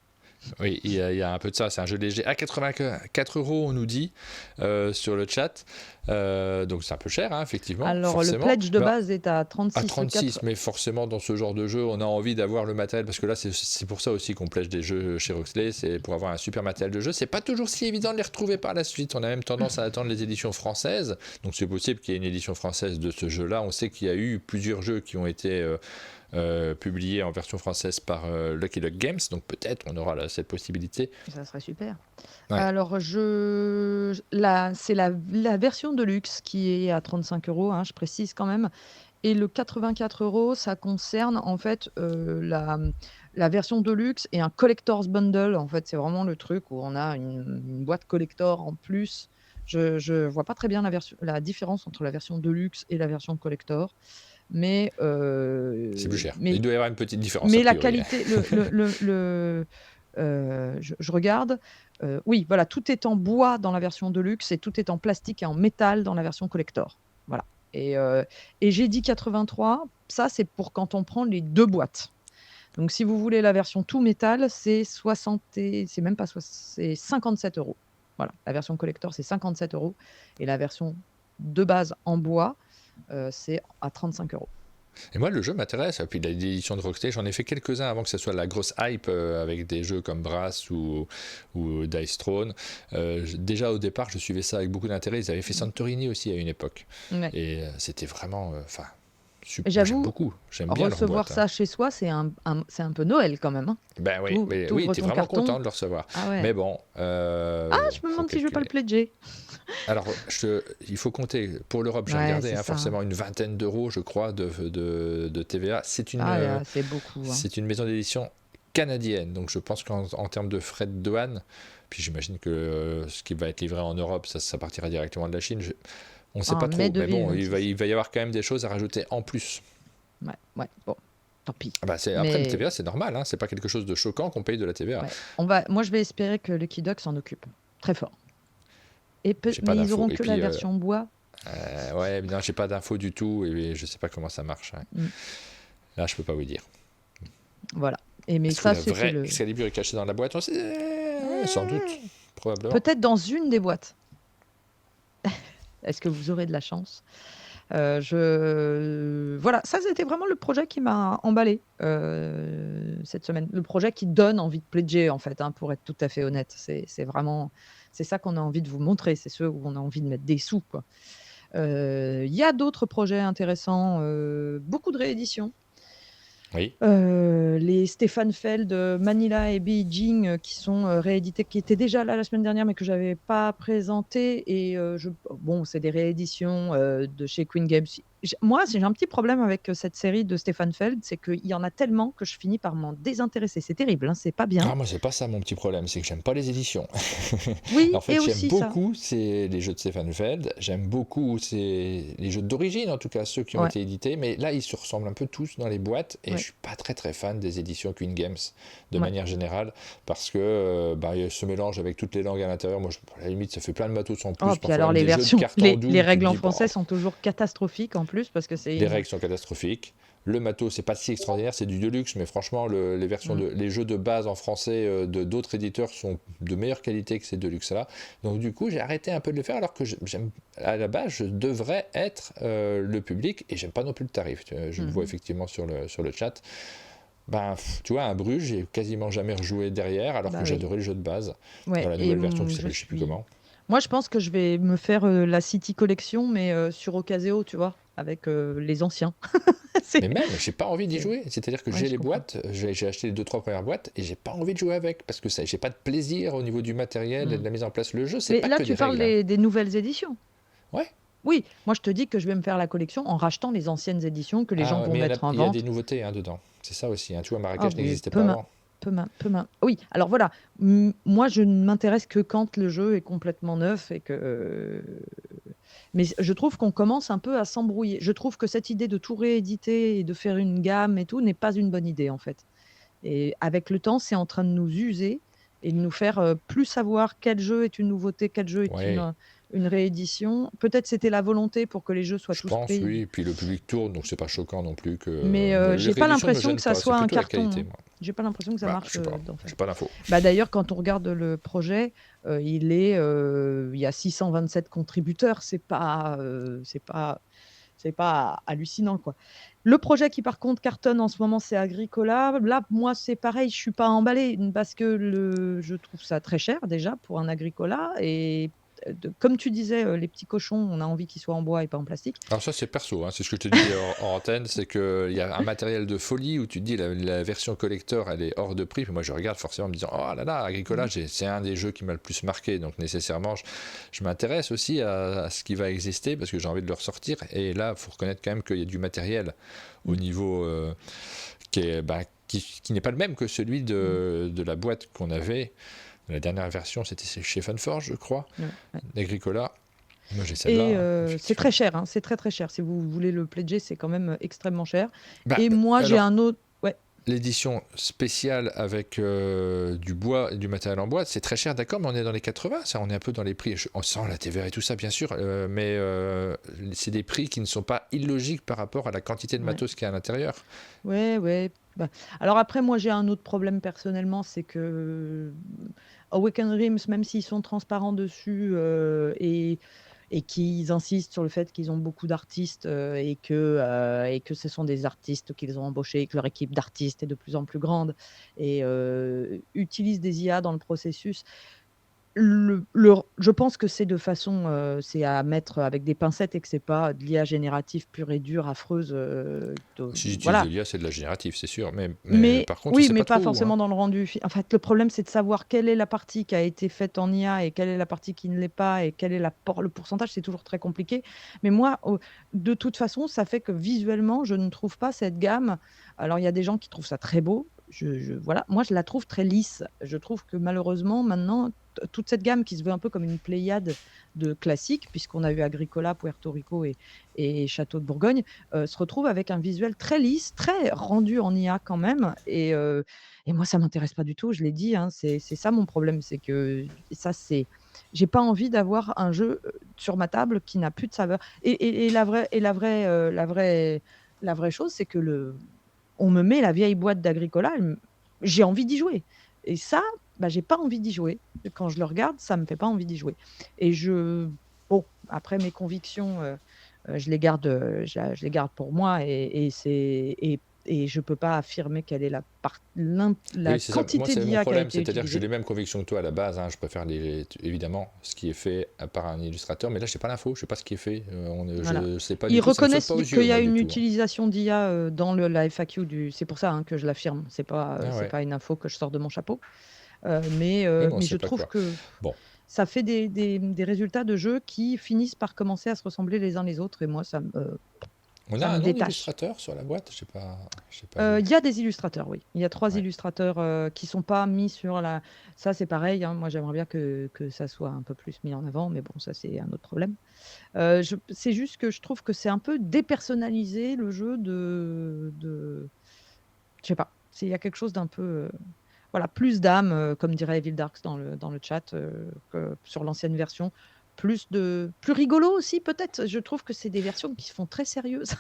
S1: Oui, il y a un peu de ça. C'est un jeu léger. À 84 €, on nous dit sur le chat. Donc c'est un peu cher, hein, effectivement.
S2: Alors
S1: forcément.
S2: le pledge de base est à 36.
S1: À 36, mais forcément, dans ce genre de jeu, on a envie d'avoir le matériel. Parce que là, c'est pour ça aussi qu'on pledge des jeux chez Roxley. C'est pour avoir un super matériel de jeu. C'est pas toujours si évident de les retrouver par la suite. On a même tendance à attendre les éditions françaises. Donc c'est possible qu'il y ait une édition française de ce jeu-là. On sait qu'il y a eu plusieurs jeux qui ont été... publié en version française par Lucky Luck Games, donc peut-être on aura cette possibilité.
S2: Ça serait super.
S1: Ouais.
S2: Alors c'est la version de luxe qui est à 35 €, hein, je précise quand même, et le 84 €, ça concerne en fait la version de luxe et un collector's bundle. En fait, c'est vraiment le truc où on a une boîte collector en plus. Je vois pas très bien la différence entre la version de luxe et la version collector. Mais
S1: c'est plus cher. Il doit y avoir une petite différence.
S2: Mais la qualité, je regarde. Oui, voilà, tout est en bois dans la version de luxe et tout est en plastique et en métal dans la version collector. Voilà. Et j'ai dit 83. Ça, c'est pour quand on prend les deux boîtes. Donc, si vous voulez la version tout métal, c'est 57 €. Voilà, la version collector, c'est 57 € et la version de base en bois, c'est à 35 €.
S1: Et moi, le jeu m'intéresse. Et puis l'édition de Rocksteady, j'en ai fait quelques-uns avant que ce soit la grosse hype avec des jeux comme Brass ou Dice Throne. Déjà au départ, je suivais ça avec beaucoup d'intérêt. Ils avaient fait Santorini aussi à une époque.
S2: Ouais.
S1: Et c'était vraiment...
S2: Et j'avoue,
S1: j'aime bien
S2: recevoir ça chez soi, c'est un peu Noël quand même. Hein.
S1: Ben oui, oui, t'es vraiment content de le recevoir.
S2: Ah ouais.
S1: Mais bon...
S2: je me demande si je ne vais pas le pledger.
S1: Alors, il faut compter, pour l'Europe, j'ai regardé, forcément une vingtaine d'euros, je crois, de TVA. C'est
S2: c'est beaucoup. Hein.
S1: C'est une maison d'édition canadienne, donc je pense qu'en termes de frais de douane, puis j'imagine que ce qui va être livré en Europe, ça partira directement de la Chine. On ne sait pas trop, mais bon, il va y avoir quand même des choses à rajouter en plus.
S2: Ouais, bon, tant pis.
S1: Après, le TVA, c'est normal, hein, c'est pas quelque chose de choquant qu'on paye de la TVA.
S2: Ouais. Moi, je vais espérer que Lucky Duck s'en occupe, très fort. Mais ils auront que la version bois.
S1: Ouais, mais non, j'ai pas d'infos du tout et je sais pas comment ça marche. Hein. Là, je peux pas vous dire.
S2: Voilà. Mais ça,
S1: c'est le Excalibur est caché dans la boîte. Sans doute, probablement.
S2: Peut-être dans une des boîtes. Est-ce que vous aurez de la chance? Voilà, ça c'était vraiment le projet qui m'a emballé cette semaine. Le projet qui donne envie de pledger, en fait, hein, pour être tout à fait honnête. C'est vraiment, c'est ça qu'on a envie de vous montrer. C'est ceux où on a envie de mettre des sous, quoi. Il y a d'autres projets intéressants, beaucoup de rééditions.
S1: Oui.
S2: Les Stefan Feld, Manila et Beijing qui sont réédités, qui étaient déjà là la semaine dernière mais que j'avais pas présenté. Et bon, c'est des rééditions de chez Queen Games. Moi, j'ai un petit problème avec cette série de Stefan Feld, c'est qu'il y en a tellement que je finis par m'en désintéresser. C'est terrible, hein, c'est pas bien.
S1: Ah, moi, c'est pas ça mon petit problème, c'est que j'aime pas les éditions.
S2: Oui,
S1: en fait,
S2: et
S1: j'aime
S2: aussi
S1: beaucoup les jeux de Stefan Feld, j'aime beaucoup les jeux d'origine, en tout cas ceux qui ont été édités, mais là, ils se ressemblent un peu tous dans les boîtes, et je suis pas très très fan des éditions Queen Games, de manière générale, parce que il y a ce mélange avec toutes les langues à l'intérieur. Moi, à la limite, ça fait plein de matos en plus.
S2: Puis alors, les versions, les règles en français sont toujours catastrophiques en plus parce que c'est
S1: Les règles sont catastrophiques. Le matos, c'est pas si extraordinaire, c'est du deluxe, mais franchement, les jeux de base en français de d'autres éditeurs sont de meilleure qualité que ces deluxe-là. Donc du coup, j'ai arrêté un peu de le faire, alors que à la base, je devrais être le public, et j'aime pas non plus le tarif. Je le vois effectivement sur le chat. Ben, tu vois, un Bruges, j'ai quasiment jamais rejoué derrière, alors que
S2: oui.
S1: j'adorais le jeu de base.
S2: Ouais,
S1: Dans la
S2: et
S1: nouvelle version qui s'appelle je sais plus comment.
S2: moi, je pense que je vais me faire la City Collection, mais sur Ocaseo, tu vois, avec les anciens.
S1: Mais même, j'ai pas envie d'y
S2: c'est-
S1: jouer. C'est-à-dire que
S2: Ouais,
S1: j'ai
S2: je
S1: les
S2: comprends.
S1: boîtes, j'ai acheté les 2-3 premières boîtes et j'ai pas envie de jouer avec parce que j'ai pas de plaisir au niveau du matériel et de
S2: Mm.
S1: la mise en place. Le jeu, c'est
S2: Mais
S1: pas
S2: là,
S1: que des
S2: tu parles
S1: règles, hein.
S2: des nouvelles éditions.
S1: Ouais.
S2: Oui, moi, je te dis que je vais me faire la collection en rachetant les anciennes éditions que les gens
S1: Ah, ouais,
S2: vont
S1: mais
S2: mettre en
S1: il y a des
S2: vente.
S1: nouveautés hein, dedans. C'est ça aussi, hein. Tu vois,
S2: Ah
S1: Marrakech
S2: oui,
S1: n'existait pas avant.
S2: Oui, alors voilà, moi je ne m'intéresse que quand le jeu est complètement neuf et que. Mais je trouve qu'on commence un peu à s'embrouiller. Je trouve que cette idée de tout rééditer et de faire une gamme et tout n'est pas une bonne idée en fait. Et avec le temps, c'est en train de nous user et de nous faire plus savoir quel jeu est une nouveauté, quel jeu est
S1: Ouais,
S2: une réédition. Peut-être c'était la volonté pour que les jeux soient
S1: je
S2: tous
S1: pense,
S2: pris.
S1: oui. Et puis le public tourne, donc c'est pas choquant non plus que.
S2: Mais
S1: Les
S2: j'ai pas
S1: rééditions me
S2: l'impression que
S1: gênent
S2: ça
S1: pas, c'est
S2: soit un
S1: plutôt la
S2: carton,
S1: qualité,
S2: hein.
S1: moi.
S2: J'ai pas l'impression que ça
S1: Bah,
S2: marche
S1: je sais pas,
S2: d'en faire.
S1: j'ai pas d'infos.
S2: Bah, d'ailleurs, quand on regarde le projet, il y a 627 contributeurs. C'est pas hallucinant, quoi. Le projet qui, par contre, cartonne en ce moment, c'est Agricola. Là, moi, c'est pareil, je suis pas emballée parce que je trouve ça très cher déjà pour un Agricola. Et comme tu disais, les petits cochons, on a envie qu'ils soient en bois et pas en plastique.
S1: Alors ça c'est perso, hein. C'est ce que je te disais en antenne, c'est qu'il y a un matériel de folie où tu te dis la version collector elle est hors de prix, puis moi je regarde forcément en me disant oh là là, Agricola c'est un des jeux qui m'a le plus marqué, donc nécessairement je m'intéresse aussi à ce qui va exister parce que j'ai envie de le ressortir, et là il faut reconnaître quand même qu'il y a du matériel au niveau qui n'est pas le même que celui de la boîte qu'on avait. La dernière version c'était chez Funforge je crois,
S2: Ouais.
S1: d'Agricola. Moi j'ai
S2: Et
S1: celle-là, hein,
S2: c'est
S1: effectivement.
S2: très cher, hein, c'est très très cher. Si vous voulez le pledger, c'est quand même extrêmement cher.
S1: Bah,
S2: Et moi, j'ai
S1: alors,
S2: un autre. Ouais.
S1: l'édition spéciale avec du bois et du matériel en bois, c'est très cher, d'accord, mais on est dans les 80, ça, on est un peu dans les prix. On sent la TVA et tout ça, bien sûr, mais c'est des prix qui ne sont pas illogiques par rapport à la quantité de
S2: Ouais.
S1: matos qu'il y a à l'intérieur.
S2: Ouais. Bah, alors après, moi, j'ai un autre problème personnellement, c'est que Awaken Realms, même s'ils sont transparents dessus et qu'ils insistent sur le fait qu'ils ont beaucoup d'artistes et que ce sont des artistes qu'ils ont embauchés et que leur équipe d'artistes est de plus en plus grande et utilisent des IA dans le processus. Je pense que c'est de façon, c'est à mettre avec des pincettes et que c'est pas de l'IA générative pure et dure, affreuse,
S1: Si j'utilise de
S2: voilà.
S1: l'IA, c'est de la générative, c'est sûr, mais
S2: Mais
S1: par contre, je
S2: oui,
S1: sais
S2: mais
S1: pas
S2: pas
S1: trop où, hein.
S2: forcément dans le rendu. En fait, le problème, c'est de savoir quelle est la partie qui a été faite en IA et quelle est la partie qui ne l'est pas et quel est le pourcentage, c'est toujours très compliqué. Mais moi, de toute façon, ça fait que visuellement, je ne trouve pas cette gamme. Alors, il y a des gens qui trouvent ça très beau. Voilà. Moi, je la trouve très lisse. Je trouve que malheureusement, maintenant, toute cette gamme qui se veut un peu comme une pléiade de classiques, puisqu'on a eu Agricola, Puerto Rico et Château de Bourgogne, se retrouve avec un visuel très lisse, très rendu en IA quand même. Et moi, ça m'intéresse pas du tout. Je l'ai dit, hein, c'est ça mon problème, c'est que ça, j'ai pas envie d'avoir un jeu sur ma table qui n'a plus de saveur. Et la vraie chose, c'est que on me met la vieille boîte d'Agricola, j'ai envie d'y jouer. Et ça, bah, j'ai pas envie d'y jouer. Quand je le regarde, ça me fait pas envie d'y jouer. Et bon, après mes convictions, je les garde pour moi et je peux pas affirmer quelle est la
S1: Oui, c'est ça. Moi,
S2: quantité
S1: c'est mon
S2: d'IA qui a
S1: problème,
S2: été
S1: c'est-à-dire que j'ai
S2: utilisée.
S1: les mêmes convictions que toi à la base, hein. Je préfère évidemment ce qui est fait par un illustrateur, mais là, je sais pas l'info, je sais pas ce qui est fait.
S2: Voilà.
S1: Je sais pas du
S2: Ils
S1: tout, ça me saute
S2: reconnaissent
S1: pas aux
S2: qu'il
S1: yeux,
S2: y a
S1: moi, du
S2: une
S1: tout, hein.
S2: utilisation d'IA dans la FAQ c'est pour ça, hein, que je l'affirme.
S1: Ah
S2: C'est
S1: ouais.
S2: pas une info que je sors de mon chapeau.
S1: Oui, mais on
S2: Mais
S1: sait
S2: je
S1: pas
S2: trouve
S1: quoi.
S2: que
S1: Bon.
S2: ça fait des résultats de jeux qui finissent par commencer à se ressembler les uns les autres et moi,
S1: On a
S2: ça
S1: un
S2: me
S1: nom
S2: détache.
S1: d'illustrateur sur la boîte, je sais pas vu.
S2: Il y a des illustrateurs, oui. Il y a 3
S1: Ouais.
S2: illustrateurs, qui sont pas mis sur la ça, c'est pareil, hein, moi, j'aimerais bien que ça soit un peu plus mis en avant, mais bon, ça, c'est un autre problème. C'est juste que je trouve que c'est un peu dépersonnalisé le jeu je sais pas, il y a quelque chose d'un peu, voilà, plus d'âme, comme dirait Evil Darks dans le chat, que sur l'ancienne version. plus rigolo aussi peut-être. Je trouve que c'est des versions qui se font très sérieuses.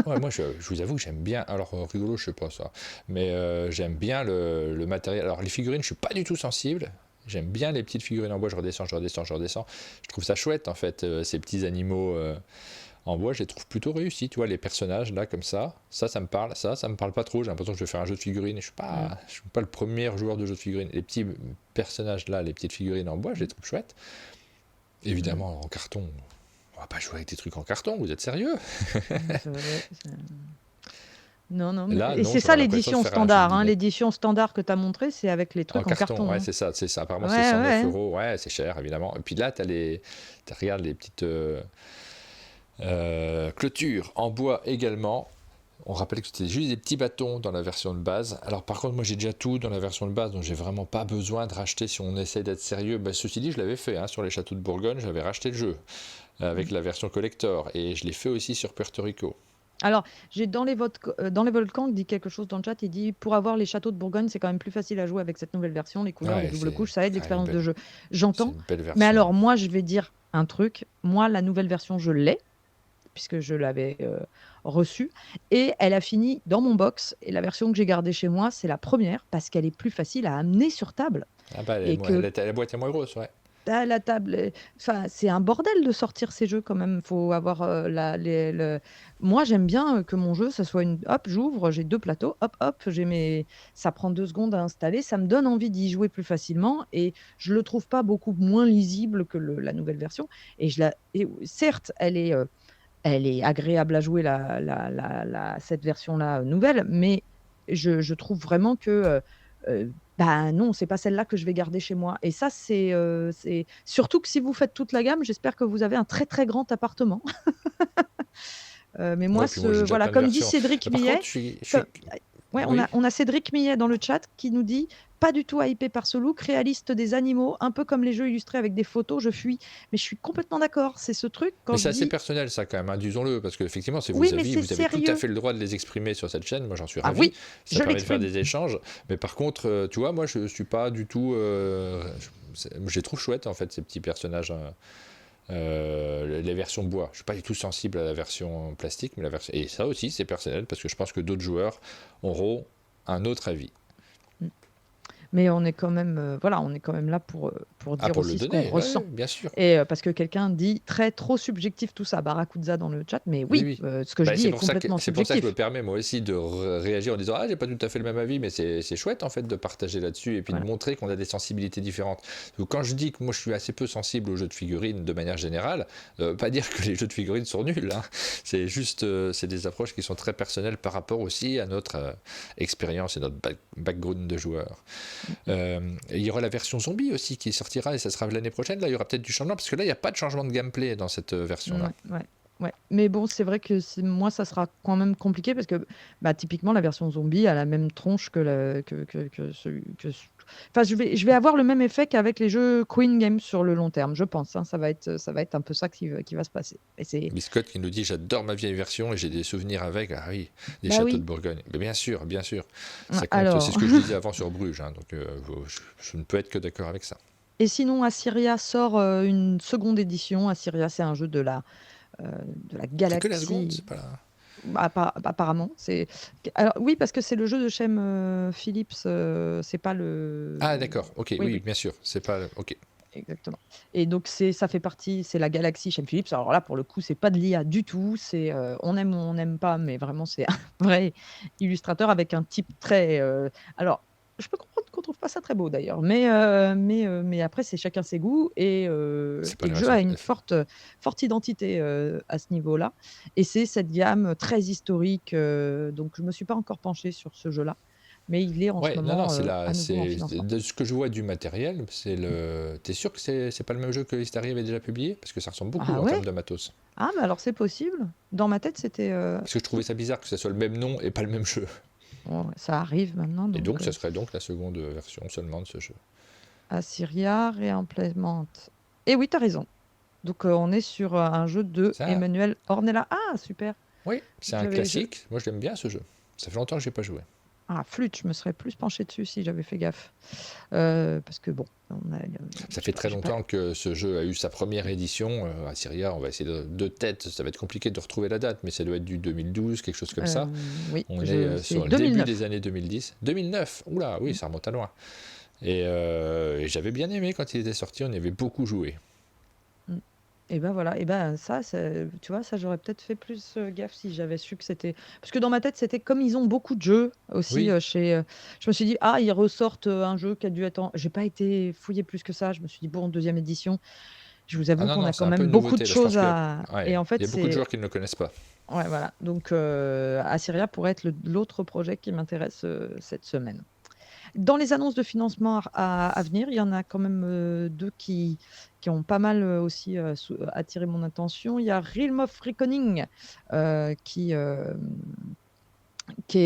S1: Ouais, moi, je vous avoue que j'aime bien. Alors, rigolo, je sais pas ça. Mais j'aime bien le matériel. Alors, les figurines, je suis pas du tout sensible. J'aime bien les petites figurines en bois. Je redescends, je redescends, je redescends. Je trouve ça chouette, en fait, ces petits animaux en bois. Je les trouve plutôt réussis. Tu vois, les personnages, là, comme ça. Ça me parle. Ça me parle pas trop. J'ai l'impression que je vais faire un jeu de figurines. Je suis pas le premier joueur de jeu de figurines. Les petits personnages, là, les petites figurines en bois, je les trouve chouettes. Évidemment, en carton. On va pas jouer avec des trucs en carton. Vous êtes sérieux?
S2: Non, non,
S1: Là,
S2: et
S1: non,
S2: c'est
S1: j'aurais
S2: ça
S1: l'impression de
S2: l'édition
S1: faire un jeu de
S2: standard, hein.
S1: dîner.
S2: L'édition standard que tu as montré, c'est avec les
S1: En
S2: trucs en
S1: carton,
S2: carton,
S1: ouais,
S2: hein.
S1: c'est ça. Apparemment, c'est
S2: Ouais,
S1: 109
S2: ouais.
S1: euros. Ouais, c'est cher, évidemment. Et puis là, regarde les petites clôtures en bois également. On rappelle que c'était juste des petits bâtons dans la version de base. Alors, par contre, moi, j'ai déjà tout dans la version de base, donc j'ai vraiment pas besoin de racheter si on essaie d'être sérieux. Ben, ceci dit, je l'avais fait hein, sur les châteaux de Bourgogne, j'avais racheté le jeu avec la version collector, et je l'ai fait aussi sur Puerto Rico.
S2: Alors, j'ai dans les volcans dit quelque chose dans le chat. Il dit pour avoir les châteaux de Bourgogne, c'est quand même plus facile à jouer avec cette nouvelle version. Les couleurs, les
S1: Ouais,
S2: doubles
S1: c'est
S2: couches, ça aide
S1: une
S2: l'expérience de
S1: belle,
S2: jeu.
S1: c'est
S2: J'entends.
S1: une belle
S2: Mais alors,
S1: version.
S2: moi, je vais dire un truc. Moi, la nouvelle version, je l'ai, puisque je l'avais reçue. Et elle a fini dans mon box. Et la version que j'ai gardée chez moi, c'est la première, parce qu'elle est plus facile à amener sur table.
S1: Ah bah,
S2: Et que
S1: la boîte est moins grosse, ouais.
S2: la table, enfin, c'est un bordel de sortir ces jeux quand même. Faut avoir Moi, j'aime bien que mon jeu, ça soit hop, j'ouvre, j'ai 2 plateaux, hop, hop, ça prend 2 secondes à installer, ça me donne envie d'y jouer plus facilement et je le trouve pas beaucoup moins lisible que la nouvelle version. Et certes, elle est agréable à jouer cette version-là nouvelle, mais je trouve vraiment que bah non, c'est pas celle-là que je vais garder chez moi. Et ça, c'est surtout que si vous faites toute la gamme, j'espère que vous avez un très très grand appartement. Mais moi,
S1: Ouais, puis moi, j'ai déjà
S2: voilà,
S1: plein de
S2: comme dit
S1: versions.
S2: Cédric
S1: Mais par contre,
S2: Millet, ouais,
S1: Oui.
S2: on a Cédric Millet dans le chat qui nous dit pas du tout hypé par ce look, réaliste des animaux, un peu comme les jeux illustrés avec des photos, je fuis. Mais je suis complètement d'accord, c'est ce truc quand
S1: Mais
S2: je
S1: c'est assez
S2: dis
S1: personnel, ça, quand même, hein, disons-le, parce qu'effectivement, c'est
S2: oui,
S1: vos
S2: mais
S1: avis,
S2: c'est
S1: vous avez tout à
S2: sérieux.
S1: fait le droit de les exprimer sur cette chaîne, moi j'en suis
S2: Ah
S1: ravi,
S2: oui,
S1: ça
S2: je
S1: permet de faire
S2: l'exprime.
S1: des échanges, mais par contre, tu vois, moi je suis pas du tout. Je les trouve chouettes, en fait, ces petits personnages, hein, les versions bois. Je suis pas du tout sensible à la version plastique, mais et ça aussi, c'est personnel, parce que je pense que d'autres joueurs auront un autre avis.
S2: Mais on est quand même, voilà, on est quand même là pour dire
S1: Pour le
S2: aussi ce qu'on
S1: donner,
S2: ressent.
S1: ouais, bien sûr.
S2: Et parce que quelqu'un dit trop subjectif tout ça, Barracuda dans le chat, mais
S1: Oui,
S2: oui,
S1: oui.
S2: ce que je
S1: Bah,
S2: dis est complètement
S1: c'est pour ça que je me
S2: subjectif.
S1: permets moi aussi de réagir en disant ah j'ai pas tout à fait le même avis, mais c'est chouette en fait de partager là-dessus et puis
S2: Voilà.
S1: de montrer qu'on a des sensibilités différentes. Donc, quand je dis que moi je suis assez peu sensible aux jeux de figurines de manière générale, pas dire que les jeux de figurines sont nuls, hein. C'est juste c'est des approches qui sont très personnelles par rapport aussi à notre expérience et notre background de joueur. Il y aura la version zombie aussi qui sortira et ça sera l'année prochaine. Là il y aura peut-être du changement parce que là il n'y a pas de changement de gameplay dans cette version-là.
S2: Ouais. Mais bon, c'est vrai que moi, ça sera quand même compliqué parce que bah, typiquement, la version zombie a la même tronche Enfin, je vais avoir le même effet qu'avec les jeux Queen Games sur le long terme, je pense, hein. Ça va être un peu ça qui va se passer. Et
S1: Biscotte qui nous dit j'adore ma vieille version et j'ai des souvenirs avec. Ah oui, des
S2: bah
S1: châteaux
S2: oui.
S1: de Bourgogne. Mais bien sûr, ça compte.
S2: Alors.
S1: C'est ce que je disais avant sur Bruges, hein, donc je ne peux être que d'accord avec ça.
S2: Et sinon, Assyria sort une seconde édition. Assyria, c'est un jeu de la
S1: C'est que la seconde,
S2: galaxie.
S1: c'est pas là.
S2: Apparemment, alors oui, parce que c'est le jeu de Shem Phillips, c'est pas le.
S1: Ah d'accord, ok, oui,
S2: Oui,
S1: bien sûr, c'est pas ok.
S2: exactement. Et donc ça fait partie, c'est la galaxie Shem Phillips. Alors là, pour le coup, c'est pas de l'IA du tout. C'est on aime ou on n'aime pas, mais vraiment, c'est un vrai illustrateur avec un type très. Alors, je peux comprendre qu'on trouve pas ça très beau d'ailleurs, mais après, c'est chacun ses goûts et le jeu a une forte identité à ce niveau-là. Et c'est cette gamme très historique. Donc, je me suis pas encore penchée sur ce jeu-là, mais il est en ce moment à nouveau en financement.
S1: De ce que je vois du matériel, T'es sûr que c'est pas le même jeu que Istari avait déjà publié? Parce que ça ressemble beaucoup en termes de matos.
S2: Ah, mais alors c'est possible. Dans ma tête, c'était.
S1: Parce que je trouvais ça bizarre que ça soit le même nom et pas le même jeu.
S2: Bon, ça arrive maintenant.
S1: Et donc, ça serait donc la seconde version seulement de ce jeu.
S2: Assyria réimplémente. Et oui, tu as raison. Donc, on est sur un jeu de Emmanuel Ornella. Ah, super.
S1: Oui, c'est un classique. Moi, je l'aime bien ce jeu. Ça fait longtemps que j'ai pas joué.
S2: Ah, Flûte, je me serais plus penchée dessus si j'avais fait gaffe. Parce que bon,
S1: Ça fait très
S2: j'ai pas.
S1: longtemps que ce jeu a eu sa première édition. Assyria, on va essayer de tête, ça va être compliqué de retrouver la date, mais ça doit être du 2012, quelque chose comme ça.
S2: Oui,
S1: On est
S2: c'est
S1: sur le début des
S2: 2009.
S1: années 2010. 2009, oula, oui,
S2: Mm.
S1: ça remonte à loin. Et j'avais bien aimé quand il était sorti, on y avait beaucoup joué.
S2: Mm. Et ben voilà, et ben ça, tu vois, ça j'aurais peut-être fait plus gaffe si j'avais su que c'était. Parce que dans ma tête, c'était comme ils ont beaucoup de jeux aussi
S1: Oui,
S2: chez. Je me suis dit, ah, ils ressortent un jeu qui a dû être en. J'ai pas été fouillé plus que ça. Je me suis dit, bon, deuxième édition. Je vous
S1: ah
S2: avoue
S1: non,
S2: qu'on
S1: non,
S2: a
S1: c'est
S2: quand
S1: un peu
S2: même
S1: une
S2: beaucoup de
S1: nouveauté là. Je pense
S2: choses
S1: qu'il y
S2: à.
S1: a, ouais,
S2: Et en
S1: il y
S2: fait,
S1: a beaucoup de
S2: c'est.
S1: joueurs qui ne le connaissent pas.
S2: Ouais, voilà. Donc, Assyria pourrait être l'autre projet qui m'intéresse cette semaine. Dans les annonces de financement à venir, il y en a quand même deux qui ont pas mal aussi attiré mon attention. Il y a Realm of Reckoning qui est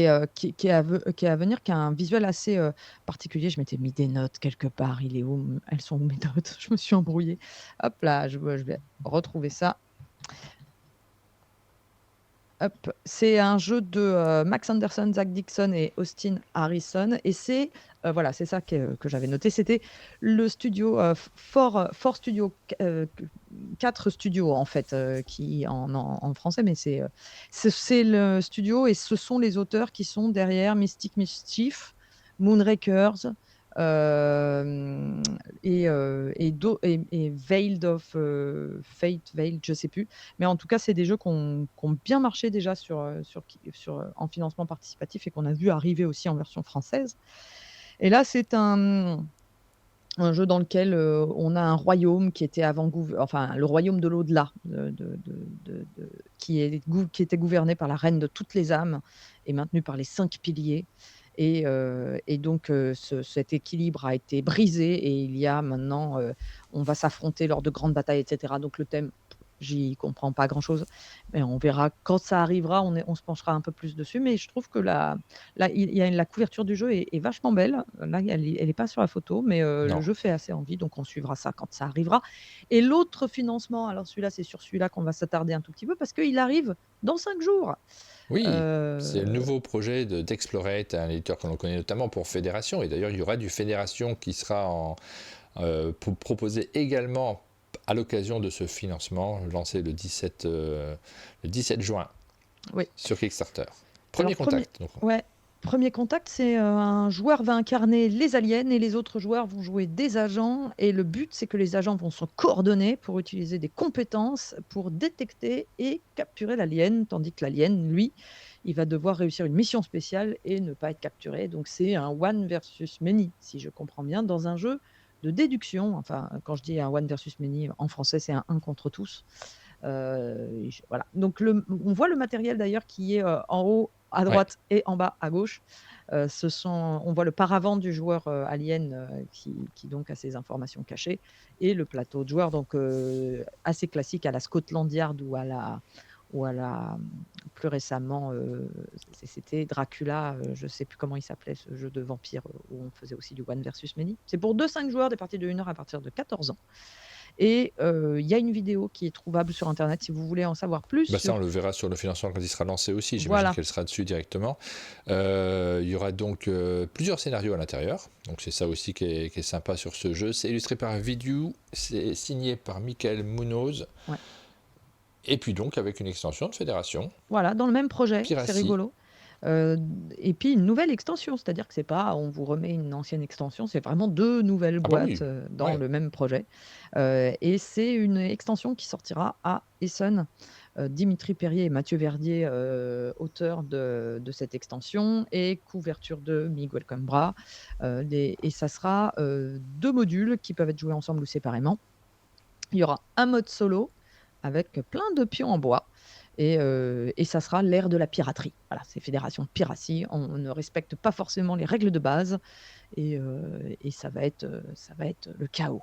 S2: à venir, qui a un visuel assez particulier. Je m'étais mis des notes quelque part. Il est où? Elles sont où mes notes? Je me suis embrouillée. Hop là, je vais retrouver ça. Hop, c'est un jeu de Max Anderson, Zach Dixon et Austin Harrison. Et c'est voilà, c'est ça que j'avais noté. C'était le studio Four Studio, 4 studios en fait, qui en français, mais c'est le studio et ce sont les auteurs qui sont derrière Mystic Mischief, Moonrakers, euh, et Veiled of Fate, Veiled, je sais plus. Mais en tout cas, c'est des jeux qui ont bien marché déjà en financement participatif et qu'on a vu arriver aussi en version française. Et là, c'est un jeu dans lequel on a un royaume qui était enfin le royaume de l'au-delà, qui était gouverné par la reine de toutes les âmes et maintenu par les 5 piliers. Et donc cet équilibre a été brisé et il y a maintenant, on va s'affronter lors de grandes batailles, etc. Donc le thème, j'y comprends pas grand-chose, mais on verra quand ça arrivera, on se penchera un peu plus dessus. Mais je trouve que là, la couverture du jeu est vachement belle. Là, elle est pas sur la photo, mais le
S1: Non.
S2: jeu fait assez envie, donc on suivra ça quand ça arrivera. Et l'autre financement, alors celui-là, c'est sur celui-là qu'on va s'attarder un tout petit peu parce qu'il arrive dans 5 jours.
S1: Oui, c'est le
S2: Euh,
S1: nouveau projet d'Explorate, un éditeur que l'on connaît notamment pour Fédération. Et d'ailleurs, il y aura du Fédération qui sera proposé également à l'occasion de ce financement lancé le 17 juin
S2: oui.
S1: sur Kickstarter.
S2: Alors,
S1: Premier contact. Donc.
S2: ouais, premier contact, c'est un joueur va incarner les aliens et les autres joueurs vont jouer des agents. Et le but, c'est que les agents vont se coordonner pour utiliser des compétences pour détecter et capturer l'alien, tandis que l'alien, lui, il va devoir réussir une mission spéciale et ne pas être capturé. Donc, c'est un one versus many, si je comprends bien, dans un jeu de déduction. Enfin, quand je dis un one versus many, en français, c'est un contre tous. Voilà. Donc, on voit le matériel d'ailleurs qui est en haut à
S1: Ouais.
S2: droite et en bas à gauche. On voit le paravent du joueur alien qui donc a ses informations cachées et le plateau de joueur, donc assez classique à la Scotland Yard ou plus récemment, c'était Dracula, je ne sais plus comment il s'appelait, ce jeu de vampire où on faisait aussi du one versus many. C'est pour 2-5 joueurs, des parties de 1 heure à partir de 14 ans. Et il y a une vidéo qui est trouvable sur Internet si vous voulez en savoir plus
S1: Ça, on
S2: sur.
S1: le verra sur le financement quand il sera lancé aussi. J'imagine
S2: Voilà,
S1: qu'elle sera dessus directement. Il y aura donc plusieurs scénarios à l'intérieur. Donc c'est ça aussi qui est sympa sur ce jeu. C'est illustré par Vidu, c'est signé par Michael Munoz.
S2: ouais.
S1: Et puis donc avec une extension de Fédération.
S2: Voilà, dans le même projet, c'est
S1: Piracy.
S2: rigolo. Et puis une nouvelle extension, c'est-à-dire que c'est pas on vous remet une ancienne extension, c'est vraiment 2 nouvelles
S1: Ah bah
S2: boîtes
S1: oui,
S2: dans
S1: ouais.
S2: le même projet. Et c'est une extension qui sortira à Essen. Dimitri Perrier et Mathieu Verdier, auteurs de cette extension, et couverture de Miguel Coimbra. Et ça sera 2 modules qui peuvent être joués ensemble ou séparément. Il y aura un mode solo avec plein de pions en bois. Et ça sera l'ère de la piraterie. Voilà, c'est Fédération Piracy. On ne respecte pas forcément les règles de base. Et ça va être le chaos.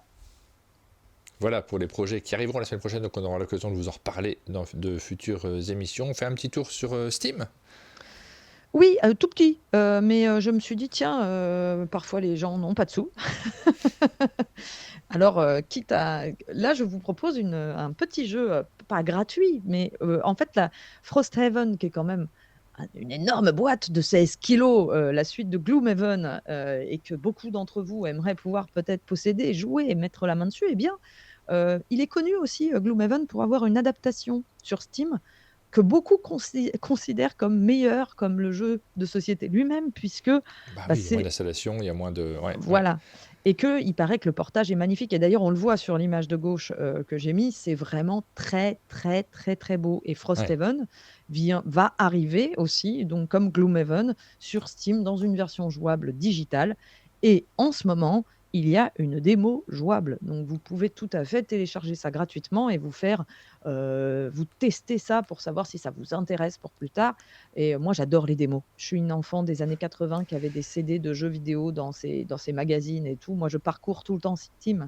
S1: Voilà pour les projets qui arriveront la semaine prochaine. Donc on aura l'occasion de vous en reparler dans de futures émissions. On fait un petit tour sur Steam.
S2: Oui, tout petit. Mais je me suis dit, tiens, parfois les gens n'ont pas de sous. Alors, quitte à. Là, je vous propose un petit jeu, pas gratuit, mais en fait, la Frosthaven, qui est quand même une énorme boîte de 16 kilos, la suite de Gloomhaven, et que beaucoup d'entre vous aimeraient pouvoir peut-être posséder, jouer et mettre la main dessus, eh bien, il est connu aussi, Gloomhaven, pour avoir une adaptation sur Steam que beaucoup considèrent comme meilleure, comme le jeu de société lui-même, puisque,
S1: Bah
S2: bah,
S1: oui, il y a moins
S2: c'est
S1: d'installation, il y a moins de... Ouais, ouais,
S2: voilà, et qu'il paraît que le portage est magnifique et d'ailleurs on le voit sur l'image de gauche, que j'ai mis, c'est vraiment très, très, très, très beau et
S1: ouais.
S2: Frosthaven va arriver aussi, donc comme Gloomhaven, sur Steam dans une version jouable digitale et en ce moment, il y a une démo jouable. Donc vous pouvez tout à fait télécharger ça gratuitement et vous tester ça pour savoir si ça vous intéresse pour plus tard et moi, j'adore les démos. Je suis une enfant des années 80 qui avait des CD de jeux vidéo dans ses magazines et tout. Moi, je parcours tout le temps Steam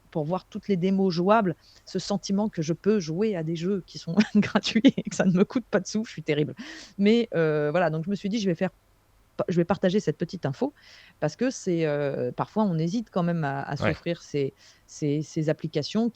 S2: pour voir toutes les démos jouables. Ce sentiment que je peux jouer à des jeux qui sont gratuits et que ça ne me coûte pas de sous, je suis terrible. Mais voilà, donc je me suis dit: je vais partager cette petite info parce que parfois on hésite quand même à
S1: Ouais.
S2: s'offrir ces applications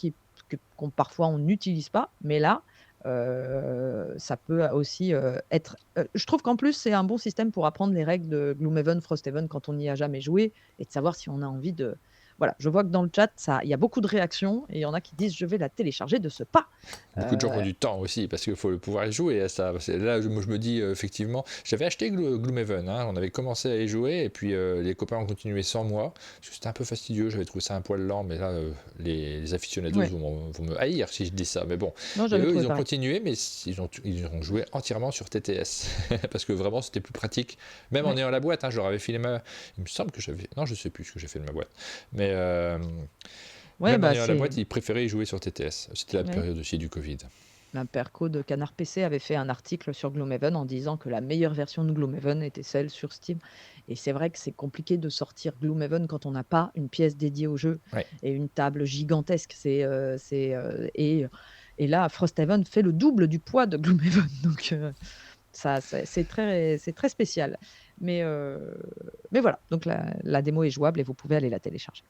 S2: qu'on parfois on n'utilise pas, mais là, ça peut aussi, être je trouve qu'en plus c'est un bon système pour apprendre les règles de Gloomhaven, Frosthaven quand on n'y a jamais joué et de savoir si on a envie de voilà, je vois que dans le chat, il y a beaucoup de réactions et il y en a qui disent: «Je vais la télécharger de ce pas».
S1: Beaucoup de gens ont
S2: Heu,
S1: du temps aussi, parce qu'il faut pouvoir y jouer à ça. Là, moi, je me dis, effectivement, j'avais acheté Gloomhaven, hein, on avait commencé à y jouer, et puis les copains ont continué sans moi, parce que c'était un peu fastidieux, j'avais trouvé ça un poil lent, mais là, les aficionados
S2: ouais,
S1: vont me haïr si je dis ça, mais bon.
S2: non,
S1: Et
S2: j'avais
S1: eux,
S2: trouvé
S1: ils ont
S2: pareil.
S1: continué, mais ils ont joué entièrement sur TTS, parce que vraiment, c'était plus pratique. Même en
S2: Ouais.
S1: ayant la boîte, hein, je leur avais filé ma... Il me semble que j'avais... Non, je sais plus ce que j'ai fait de ma boîte. Mais
S2: Ouais,
S1: même en
S2: bah,
S1: ayant la
S2: c'est
S1: boîte, ils préféraient y jouer sur TTS. C'était la
S2: ouais.
S1: période aussi du Covid.
S2: La Perco de Canard PC avait fait un article sur Gloomhaven en disant que la meilleure version de Gloomhaven était celle sur Steam. Et c'est vrai que c'est compliqué de sortir Gloomhaven quand on n'a pas une pièce dédiée au jeu
S1: Ouais.
S2: et une table gigantesque. Et là, Frosthaven fait le double du poids de Gloomhaven. Donc c'est très spécial. Mais, euh, mais voilà, donc la démo est jouable et vous pouvez aller la télécharger.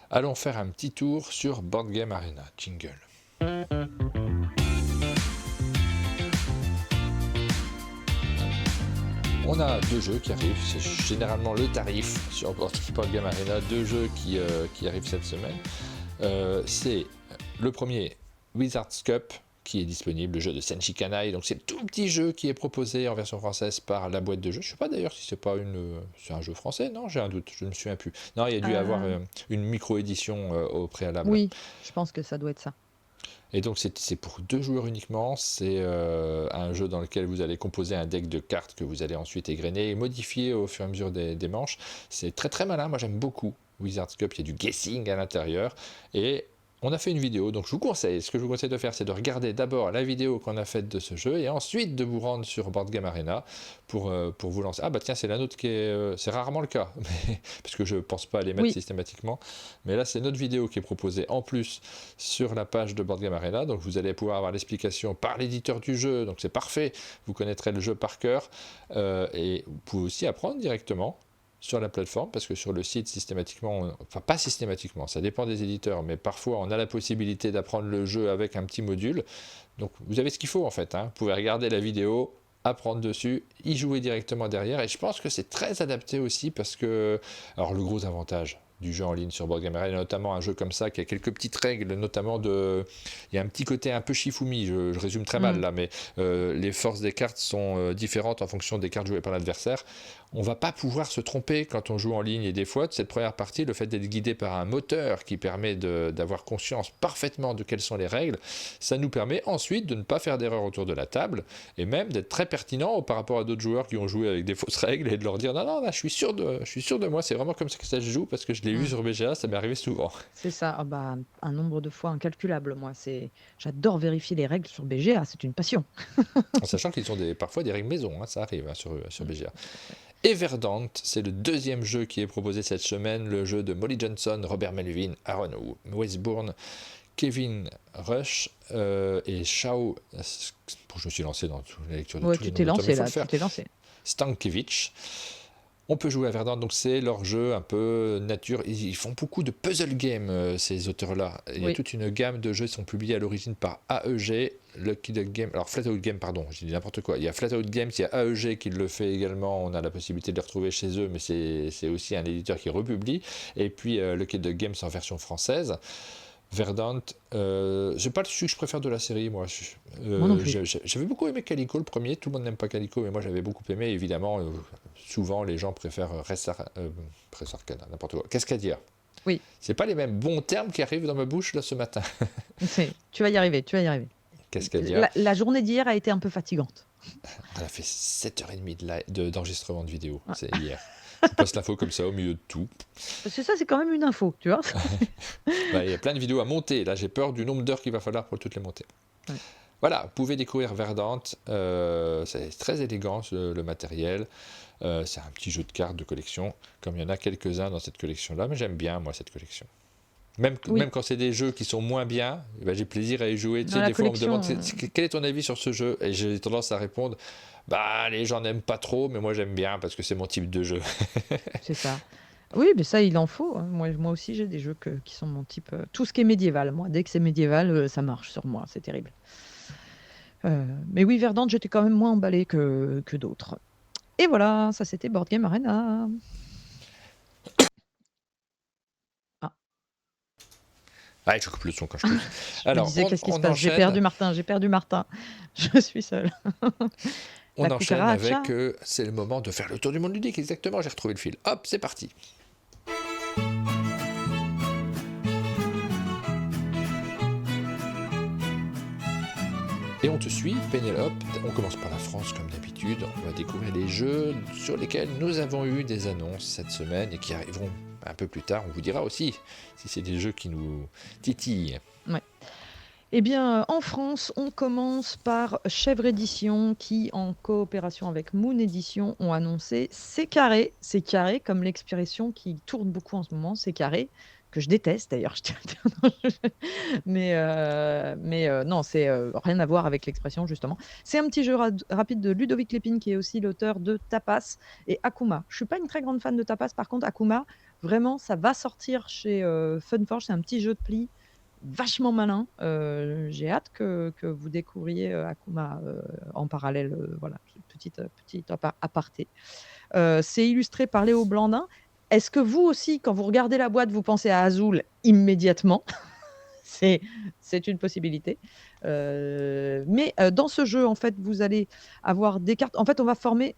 S1: Allons faire un petit tour sur Board Game Arena. Jingle. On a deux jeux qui arrivent, c'est généralement le tarif sur Board Game Arena, deux jeux qui arrivent cette semaine. C'est le premier, Wizard's Cup, qui est disponible, le jeu de Senshi Kanai. Donc c'est le tout petit jeu qui est proposé en version française par la boîte de jeu. Je ne sais pas d'ailleurs si c'est un jeu français, non, j'ai un doute, je ne me souviens plus. Non, il y a dû avoir une micro-édition au préalable.
S2: Oui, je pense que ça doit être ça.
S1: Et donc c'est pour deux joueurs uniquement, c'est un jeu dans lequel vous allez composer un deck de cartes que vous allez ensuite égrener et modifier au fur et à mesure des manches. C'est très très malin, moi j'aime beaucoup Wizard's Cup, il y a du guessing à l'intérieur, et on a fait une vidéo, donc ce que je vous conseille de faire, c'est de regarder d'abord la vidéo qu'on a faite de ce jeu, et ensuite de vous rendre sur Board Game Arena pour vous lancer. Ah bah tiens, c'est la nôtre qui est... c'est rarement le cas, parce que je pense pas les mettre
S2: Oui,
S1: systématiquement, mais là c'est notre vidéo qui est proposée en plus sur la page de Board Game Arena, donc vous allez pouvoir avoir l'explication par l'éditeur du jeu, donc c'est parfait, vous connaîtrez le jeu par cœur, et vous pouvez aussi apprendre directement sur la plateforme, parce que sur le site, systématiquement, enfin pas systématiquement, ça dépend des éditeurs, mais parfois on a la possibilité d'apprendre le jeu avec un petit module. Donc vous avez ce qu'il faut en fait, hein. Vous pouvez regarder la vidéo, apprendre dessus, y jouer directement derrière, et je pense que c'est très adapté aussi parce que, alors le gros avantage du jeu en ligne sur Board Game Arena, notamment un jeu comme ça qui a quelques petites règles, notamment il y a un petit côté un peu Shifumi, je résume très mal
S2: mmh,
S1: là, mais les forces des cartes sont différentes en fonction des cartes jouées par l'adversaire. On va pas pouvoir se tromper quand on joue en ligne, et des fois, cette première partie, le fait d'être guidé par un moteur qui permet d'avoir conscience parfaitement de quelles sont les règles, ça nous permet ensuite de ne pas faire d'erreur autour de la table, et même d'être très pertinent par rapport à d'autres joueurs qui ont joué avec des fausses règles, et de leur dire non, non, là, je suis sûr de moi, c'est vraiment comme ça que ça se joue, parce que je l'ai vu
S2: mmh.
S1: sur BGA, ça m'est arrivé souvent.
S2: C'est ça. Ah bah, un nombre de fois incalculable, moi. J'adore vérifier les règles sur BGA, c'est une passion.
S1: En sachant qu'ils ont parfois des règles maison, hein, ça arrive, hein, sur
S2: Mmh.
S1: BGA. Everdant, c'est le deuxième jeu qui est proposé cette semaine, le jeu de Molly Johnson, Robert Melvin, Aaron Westbourne, Kevin Rush et Shao. Je me suis lancé dans la lecture de
S2: Ouais,
S1: tous les
S2: tu
S1: noms
S2: t'es
S1: d'auteurs, mais il
S2: lancé
S1: faut le
S2: là, tu
S1: faire.
S2: t'es lancé.
S1: Stankiewicz. On peut jouer à Verdant, donc c'est leur jeu un peu nature. Ils font beaucoup de puzzle games, ces auteurs-là. Il y a
S2: Oui.
S1: toute une gamme de jeux qui sont publiés à l'origine par AEG, Lucky Duck Game. Alors Flatout Game, pardon, j'ai dit n'importe quoi. Il y a Flatout Games, il y a AEG qui le fait également. On a la possibilité de les retrouver chez eux, mais c'est aussi un éditeur qui republie. Et puis Lucky Duck Games en version française. Verdant, c'est pas celui que je préfère de la série, moi.
S2: Moi non plus.
S1: J'avais beaucoup aimé Calico, le premier. Tout le monde n'aime pas Calico, mais moi j'avais beaucoup aimé. Évidemment, souvent les gens préfèrent Res Arcana, n'importe quoi. Qu'est-ce qu'à dire?
S2: Oui,
S1: C'est pas les mêmes bons termes qui arrivent dans ma bouche là ce matin.
S2: tu vas y arriver, tu vas y arriver.
S1: Qu'est-ce qu'à dire?
S2: La journée d'hier a été un peu fatigante.
S1: On a fait 7h30 d'enregistrement de vidéo,
S2: Ouais.
S1: c'est hier. Je vous passe l'info comme ça au milieu de tout.
S2: Parce que ça, c'est quand même une info, tu vois.
S1: Bah, il y a plein de vidéos à monter. Là, j'ai peur du nombre d'heures qu'il va falloir pour toutes les monter.
S2: Ouais.
S1: Voilà, vous pouvez découvrir Verdant. C'est très élégant le matériel. C'est un petit jeu de cartes de collection, comme il y en a quelques-uns dans cette collection-là. Mais j'aime bien, moi, cette collection. Même
S2: Oui,
S1: quand c'est des jeux qui sont moins bien, eh ben, j'ai plaisir à y jouer. Tu
S2: dans
S1: sais,
S2: la
S1: des fois, on me demande
S2: collection,
S1: quel est ton avis sur ce jeu, et j'ai tendance à répondre, bah, les gens n'aiment pas trop, mais moi j'aime bien parce que c'est mon type de jeu.
S2: c'est ça. Oui, mais ça, il en faut, hein. Moi aussi, j'ai des jeux qui sont mon type. Tout ce qui est médiéval, moi, dès que c'est médiéval, ça marche sur moi, c'est terrible. Mais oui, Verdante, j'étais quand même moins emballée que d'autres. Et voilà, ça c'était Board Game Arena. Ah,
S1: Ah, je coupe le son quand je tousse.
S2: je me
S1: Alors,
S2: disais, qu'est-ce qui se
S1: on
S2: passe? J'ai
S1: enchaîne.
S2: perdu Martin, j'ai perdu Martin. Je suis seule.
S1: On
S2: La
S1: enchaîne
S2: cucaracha.
S1: avec, c'est le moment de faire le tour du monde ludique, exactement, j'ai retrouvé le fil. Hop, c'est parti. Et on te suit, Pénélope. On commence par la France comme d'habitude. On va découvrir les jeux sur lesquels nous avons eu des annonces cette semaine et qui arriveront un peu plus tard. On vous dira aussi si c'est des jeux qui nous titillent.
S2: Ouais. Eh bien, en France, on commence par Chèvre Édition qui, en coopération avec Moon Édition, ont annoncé C'est carré. C'est carré, comme l'expression qui tourne beaucoup en ce moment, c'est carré, que je déteste d'ailleurs. Mais non, c'est rien à voir avec l'expression, justement. C'est un petit jeu rapide de Ludovic Lépine, qui est aussi l'auteur de Tapas et Akuma. Je suis pas une très grande fan de Tapas, par contre, Akuma, vraiment, ça va sortir chez Funforge. C'est un petit jeu de pli vachement malin. J'ai hâte que vous découvriez Akuma en parallèle. Voilà, petite aparté. C'est illustré par Léo Blandin. Est-ce que vous aussi, quand vous regardez la boîte, vous pensez à Azul immédiatement? C'est une possibilité. Mais dans ce jeu, en fait, vous allez avoir des cartes. En fait, on va former.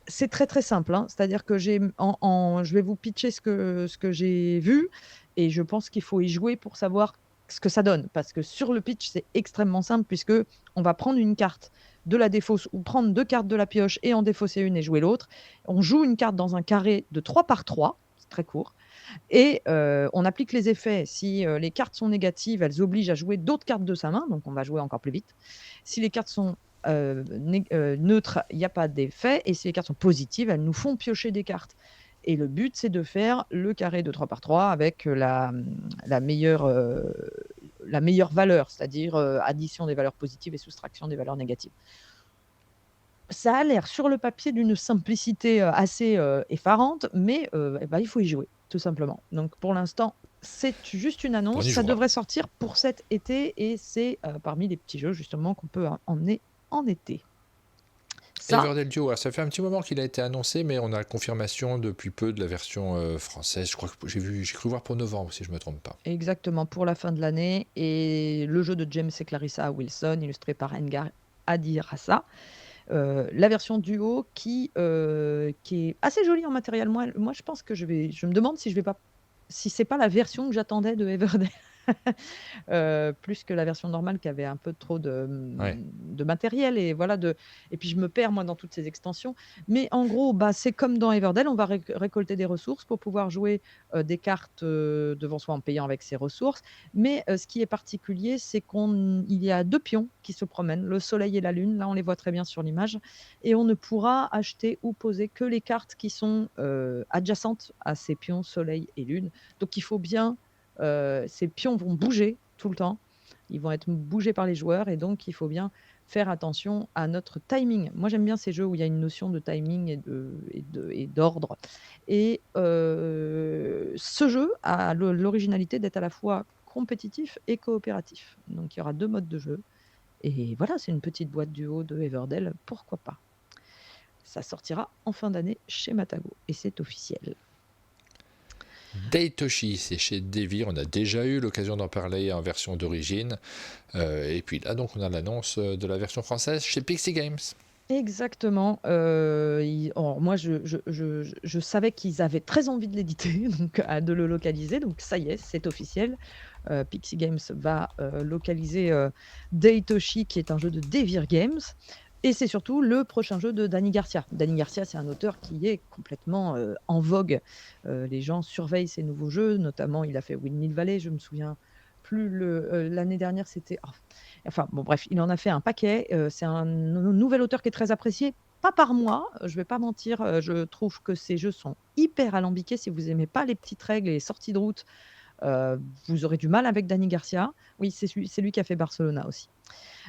S2: C'est très très simple, hein. C'est-à-dire que je vais vous pitcher ce que j'ai vu, et je pense qu'il faut y jouer pour savoir ce que ça donne. Parce que sur le pitch, c'est extrêmement simple, puisque on va prendre une carte de la défausse ou prendre 2 cartes de la pioche et en défausser une et jouer l'autre. On joue une carte dans un carré de 3 par 3, c'est très court, et on applique les effets. Si les cartes sont négatives, elles obligent à jouer d'autres cartes de sa main, donc on va jouer encore plus vite. Si les cartes sont neutres, il n'y a pas d'effet, et si les cartes sont positives, elles nous font piocher des cartes. Et le but, c'est de faire le carré de 3 par 3 avec la meilleure valeur, c'est-à-dire addition des valeurs positives et soustraction des valeurs négatives. Ça a l'air sur le papier d'une simplicité assez effarante, mais il faut y jouer, tout simplement. Donc pour l'instant, c'est juste une annonce.
S1: On y
S2: Ça
S1: jouera.
S2: devrait sortir pour cet été, et c'est parmi les petits jeux justement qu'on peut emmener en été. Ça,
S1: Everdell Duo, alors ça fait un petit moment qu'il a été annoncé, mais on a la confirmation depuis peu de la version française. Je crois que j'ai cru voir pour novembre, si je ne me trompe pas.
S2: exactement, pour la fin de l'année. Et le jeu de James et Clarissa Wilson, illustré par Engar Adirasa. La version duo qui est assez jolie en matériel. Moi, je pense que je me demande si c'est pas la version que j'attendais de Everdell. Plus que la version normale qui avait un peu trop
S1: Ouais.
S2: de matériel, et voilà, et puis je me perds moi dans toutes ces extensions. Mais en gros, c'est comme dans Everdell, on va récolter des ressources pour pouvoir jouer des cartes devant soi en payant avec ces ressources. Mais ce qui est particulier, c'est qu'il y a 2 pions qui se promènent, le soleil et la lune. Là, on les voit très bien sur l'image, et on ne pourra acheter ou poser que les cartes qui sont adjacentes à ces pions soleil et lune. Donc il faut bien ces pions vont bouger tout le temps. Ils vont être bougés par les joueurs, et donc il faut bien faire attention à notre timing. Moi, j'aime bien ces jeux où il y a une notion de timing et d'ordre. Et ce jeu a l'originalité d'être à la fois compétitif et coopératif. Donc il y aura 2 modes de jeu et voilà, c'est une petite boîte duo de Everdell, pourquoi pas? Ça sortira en fin d'année chez Matago et c'est officiel.
S1: Daitoshi, c'est chez Devir, on a déjà eu l'occasion d'en parler en version d'origine. Et puis là, donc, on a l'annonce de la version française chez Pixie Games.
S2: Exactement, alors moi je savais qu'ils avaient très envie de l'éditer, donc de le localiser, donc ça y est, c'est officiel. Pixie Games va, localiser, Daitoshi qui est un jeu de Devir Games et c'est surtout le prochain jeu de Dani Garcia. Dani Garcia, c'est un auteur qui est complètement, en vogue. Les gens surveillent ses nouveaux jeux, notamment il a fait Windmill Valley, je me souviens plus l'année dernière c'était enfin bon bref, il en a fait un paquet, c'est un nouvel auteur qui est très apprécié, pas par moi, je vais pas mentir, je trouve que ses jeux sont hyper alambiqués. Si vous aimez pas les petites règles et les sorties de route, vous aurez du mal avec Dani Garcia. Oui, c'est lui qui a fait Barcelona aussi.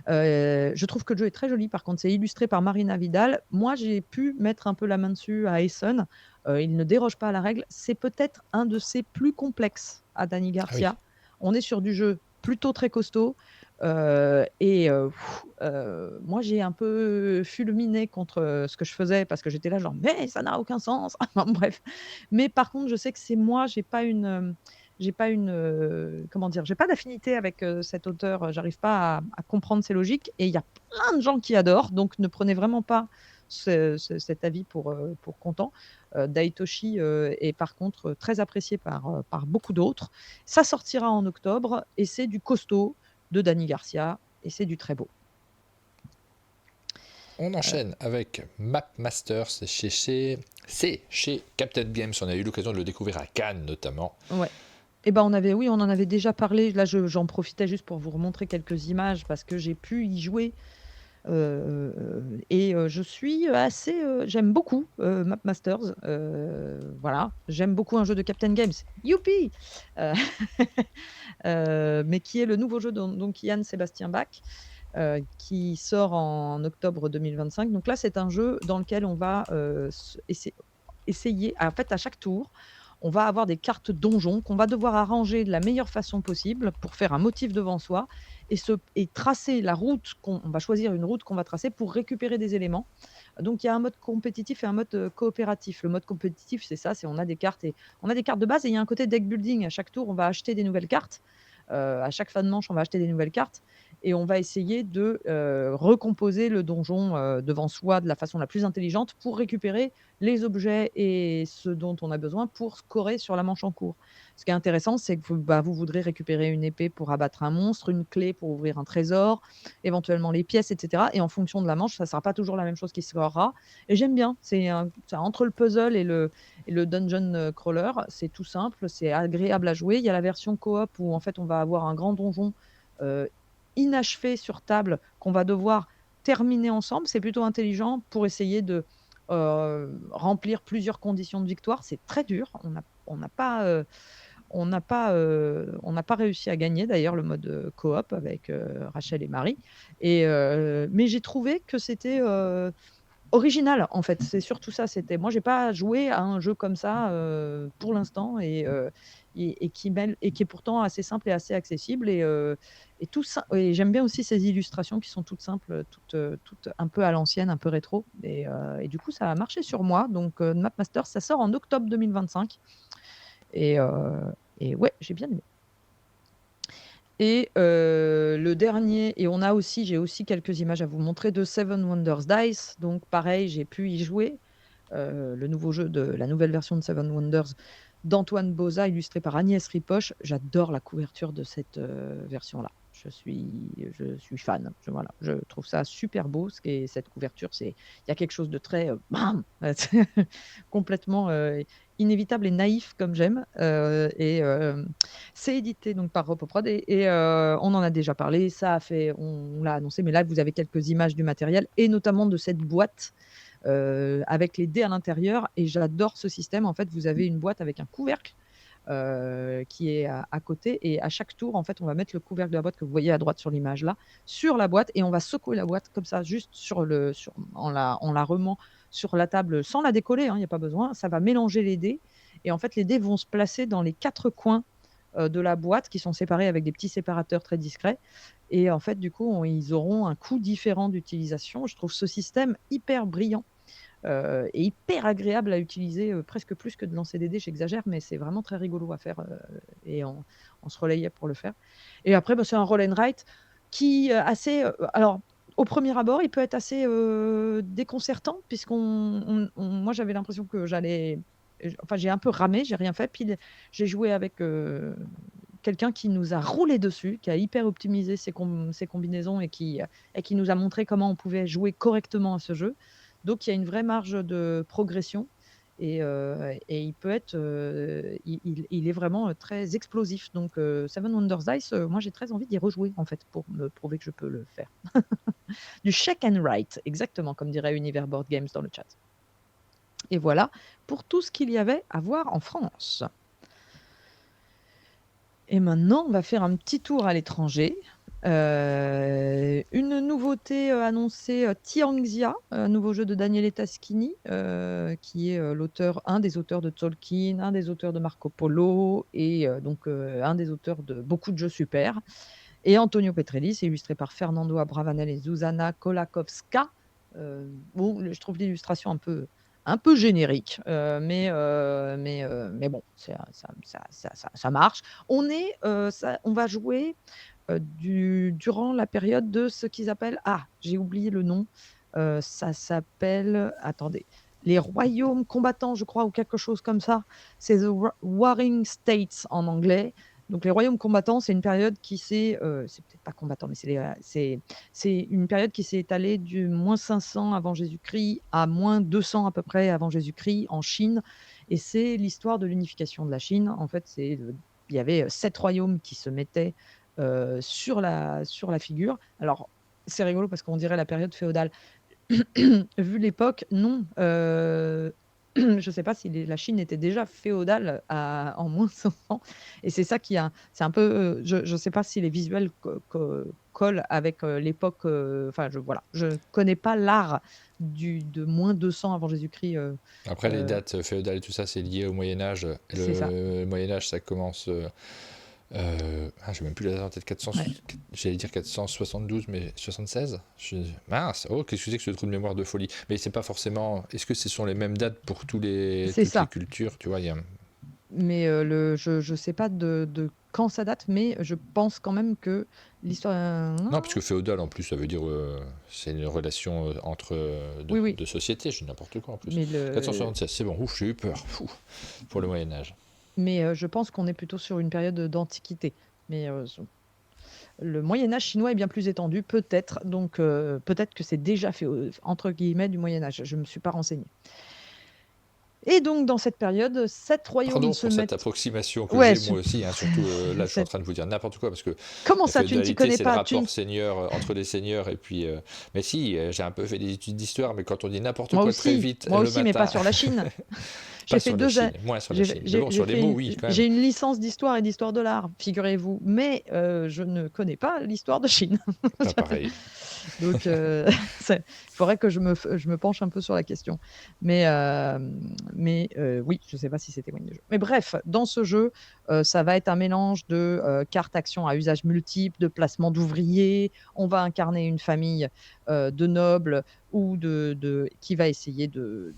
S2: Je trouve que le jeu est très joli, par contre, c'est illustré par Marina Vidal. Moi, j'ai pu mettre un peu la main dessus à Essen, il ne déroge pas à la règle. C'est peut-être un de ses plus complexes à Dani
S1: Ah oui.
S2: Garcia. On est sur du jeu plutôt très costaud, moi j'ai un peu fulminé contre, ce que je faisais parce que j'étais là genre: «Mais ça n'a aucun sens!» enfin bref. Mais par contre, je sais que c'est moi, j'ai pas une, comment dire? J'ai pas d'affinité avec, cet auteur, j'arrive pas à comprendre ses logiques et il y a plein de gens qui adorent, donc ne prenez vraiment pas cet avis pour comptant. Daitoshi, est par contre, très apprécié par beaucoup d'autres. Ça sortira en octobre et c'est du costaud de Dani Garcia et c'est du très beau.
S1: On enchaîne avec Map Masters, c'est chez Captain Games. On a eu l'occasion de le découvrir à Cannes notamment.
S2: Ouais. Et ben on en avait déjà parlé. Là, j'en profitais juste pour vous remontrer quelques images parce que j'ai pu y jouer. Je suis assez, j'aime beaucoup Map Masters. Voilà, j'aime beaucoup un jeu de Captain Games. Youpi! Heu, mais qui est le nouveau jeu donc Yann Sébastien Bach, qui sort en octobre 2025. Donc là, c'est un jeu dans lequel on va, essayer en fait, à chaque tour, on va avoir des cartes donjons qu'on va devoir arranger de la meilleure façon possible pour faire un motif devant soi et tracer la route on va choisir une route qu'on va tracer pour récupérer des éléments. Donc il y a un mode compétitif et un mode, coopératif. Le mode compétitif, c'est ça, c'est on a des cartes de base et il y a un côté deck building. À chaque tour, on va acheter des nouvelles cartes. À chaque fin de manche, on va acheter des nouvelles cartes et on va essayer de, recomposer le donjon, devant soi de la façon la plus intelligente pour récupérer les objets et ce dont on a besoin pour scorer sur la manche en cours. Ce qui est intéressant, c'est que vous voudrez récupérer une épée pour abattre un monstre, une clé pour ouvrir un trésor, éventuellement les pièces et cetera et en fonction de la manche, ça ne sera pas toujours la même chose qui scorera et j'aime bien. C'est entre le puzzle et le dungeon, crawler, c'est tout simple, c'est agréable à jouer. Il y a la version coop où en fait on va avoir un grand donjon, heu, inachevé sur table qu'on va devoir terminer ensemble. C'est plutôt intelligent pour essayer de, remplir plusieurs conditions de victoire. C'est très dur. On n'a pas, on n'a pas réussi à gagner d'ailleurs le mode, coop avec, Rachel et Marie mais j'ai trouvé que c'était, original, en fait, c'est surtout ça, c'était moi j'ai pas joué à un jeu comme ça, pour l'instant et qui mêle et qui est pourtant assez simple et assez accessible et tout ça et j'aime bien aussi ces illustrations qui sont toutes simples, toutes un peu à l'ancienne, un peu rétro et du coup ça a marché sur moi donc Map Master ça sort en octobre 2025 et heu et ouais, j'ai bien aimé. Et le dernier et j'ai aussi quelques images à vous montrer de Seven Wonders Dice, donc pareil, j'ai pu y jouer. Le nouveau jeu de la nouvelle version de Seven Wonders d'Antoine Boza, illustré par Agnès Ripoche. J'adore la couverture de cette, version-là. Je suis fan. Voilà, je trouve ça super beau ce qu'est cette couverture. Il y a quelque chose de très, bam! Complètement, inévitable et naïf comme j'aime, c'est édité donc par Repoprod on en a déjà parlé. On l'a annoncé, mais là, vous avez quelques images du matériel et notamment de cette boîte, avec les dés à l'intérieur et j'adore ce système. En fait, vous avez une boîte avec un couvercle, qui est à côté. Et à chaque tour, en fait, on va mettre le couvercle de la boîte que vous voyez à droite sur l'image là, sur la boîte, et on va secouer la boîte comme ça, juste en la remant sur la table sans la décoller, hein, il n'y a pas besoin. Ça va mélanger les dés. Et en fait, les dés vont se placer dans les 4 coins de la boîte, qui sont séparés avec des petits séparateurs très discrets. Et en fait, du coup, ils auront un coût différent d'utilisation. Je trouve ce système hyper brillant et hyper agréable à utiliser, presque plus que de lancer des dés, j'exagère, mais c'est vraiment très rigolo à faire, et on se relayait pour le faire. Et après, bah, c'est un roll and write qui, alors, au premier abord, il peut être assez déconcertant, moi, j'avais l'impression que enfin, j'ai un peu ramé, j'ai rien fait, puis j'ai joué avec quelqu'un qui nous a roulé dessus, qui a hyper optimisé ses combinaisons, et qui nous a montré comment on pouvait jouer correctement à ce jeu. Donc il y a une vraie marge de progression, et il peut être, il est vraiment très explosif. Donc Seven Wonders Dice, moi j'ai très envie d'y rejouer en fait, pour me prouver que je peux le faire. Du check and write, exactement, comme dirait Univers Board Games dans le chat. Et voilà pour tout ce qu'il y avait à voir en France. Et maintenant, on va faire un petit tour à l'étranger. Une nouveauté annoncée, Tianxia, un nouveau jeu de Daniele Taschini, qui est un des auteurs de Tolkien, un des auteurs de Marco Polo, et donc un des auteurs de beaucoup de jeux super. Et Antonio Petrelli, c'est illustré par Fernando Abravanel et Zuzana Kolakowska. Bon, je trouve l'illustration un peu générique, mais bon, ça marche. On va jouer durant la période de ce qu'ils appellent, j'ai oublié le nom, ça s'appelle, attendez, les royaumes combattants, je crois, ou quelque chose comme ça. C'est The Warring States en anglais. Donc les royaumes combattants, c'est une période qui c'est peut-être pas combattant, mais c'est une période qui s'est étalée du -500 avant Jésus-Christ à -200 à peu près avant Jésus-Christ en Chine. Et c'est l'histoire de l'unification de la Chine. En fait, il y avait 7 royaumes qui se mettaient sur la figure. Alors, c'est rigolo parce qu'on dirait la période féodale. Vu l'époque, non. Je sais pas si la Chine était déjà féodale en -500. Et c'est ça c'est un peu, je sais pas si les visuels collent avec l'époque. Enfin, voilà, je connais pas l'art de -200 avant Jésus-Christ.
S1: Après, les dates féodales et tout ça, c'est lié au Moyen-Âge.
S2: C'est ça.
S1: Le Moyen-Âge, ça commence. J'ai même plus la date en tête, 400,
S2: Ouais.
S1: j'allais dire 472, mais 76. Mince, qu'est-ce que c'est que ce trou de mémoire de folie. Mais c'est pas forcément. Est-ce que ce sont les mêmes dates pour toutes les cultures, tu vois,
S2: Mais je sais pas de quand ça date, mais je pense quand même que l'histoire.
S1: Non, puisque féodal en plus, ça veut dire c'est une relation entre
S2: Oui.
S1: de sociétés, je dis n'importe quoi en plus.
S2: Mais
S1: 476, c'est bon, j'ai eu peur pour le Moyen-Âge.
S2: Mais je pense qu'on est plutôt sur une période d'antiquité. Mais le Moyen-Âge chinois est bien plus étendu, peut-être. Donc peut-être que c'est déjà fait, entre guillemets, du Moyen-Âge. Je ne me suis pas renseignée. Et donc, dans cette période, 7 royaumes
S1: Pardon
S2: se
S1: pour
S2: mettent.
S1: cette approximation que j'ai moi aussi, surtout là je suis en train de vous dire n'importe quoi parce que
S2: Comment
S1: la
S2: ça, tu ne t'y
S1: féodalité
S2: connais
S1: c'est le
S2: pas
S1: rapport seigneur entre les seigneurs et puis mais si j'ai un peu fait des études d'histoire, mais quand on dit n'importe quoi très vite
S2: moi
S1: le
S2: aussi,
S1: matin,
S2: mais pas sur la Chine.
S1: J'ai fait moins sur la Chine. Mais bon, sur les mots, oui, quand même.
S2: J'ai une licence d'histoire et d'histoire de l'art, figurez-vous, mais je ne connais pas l'histoire de Chine.
S1: Pas pareil.
S2: Donc, il faudrait que je me penche un peu sur la question. Mais oui, je ne sais pas si c'était de jeu. Mais bref, dans ce jeu, ça va être un mélange de cartes actions à usage multiple, de placement d'ouvriers. On va incarner une famille de nobles ou qui va essayer de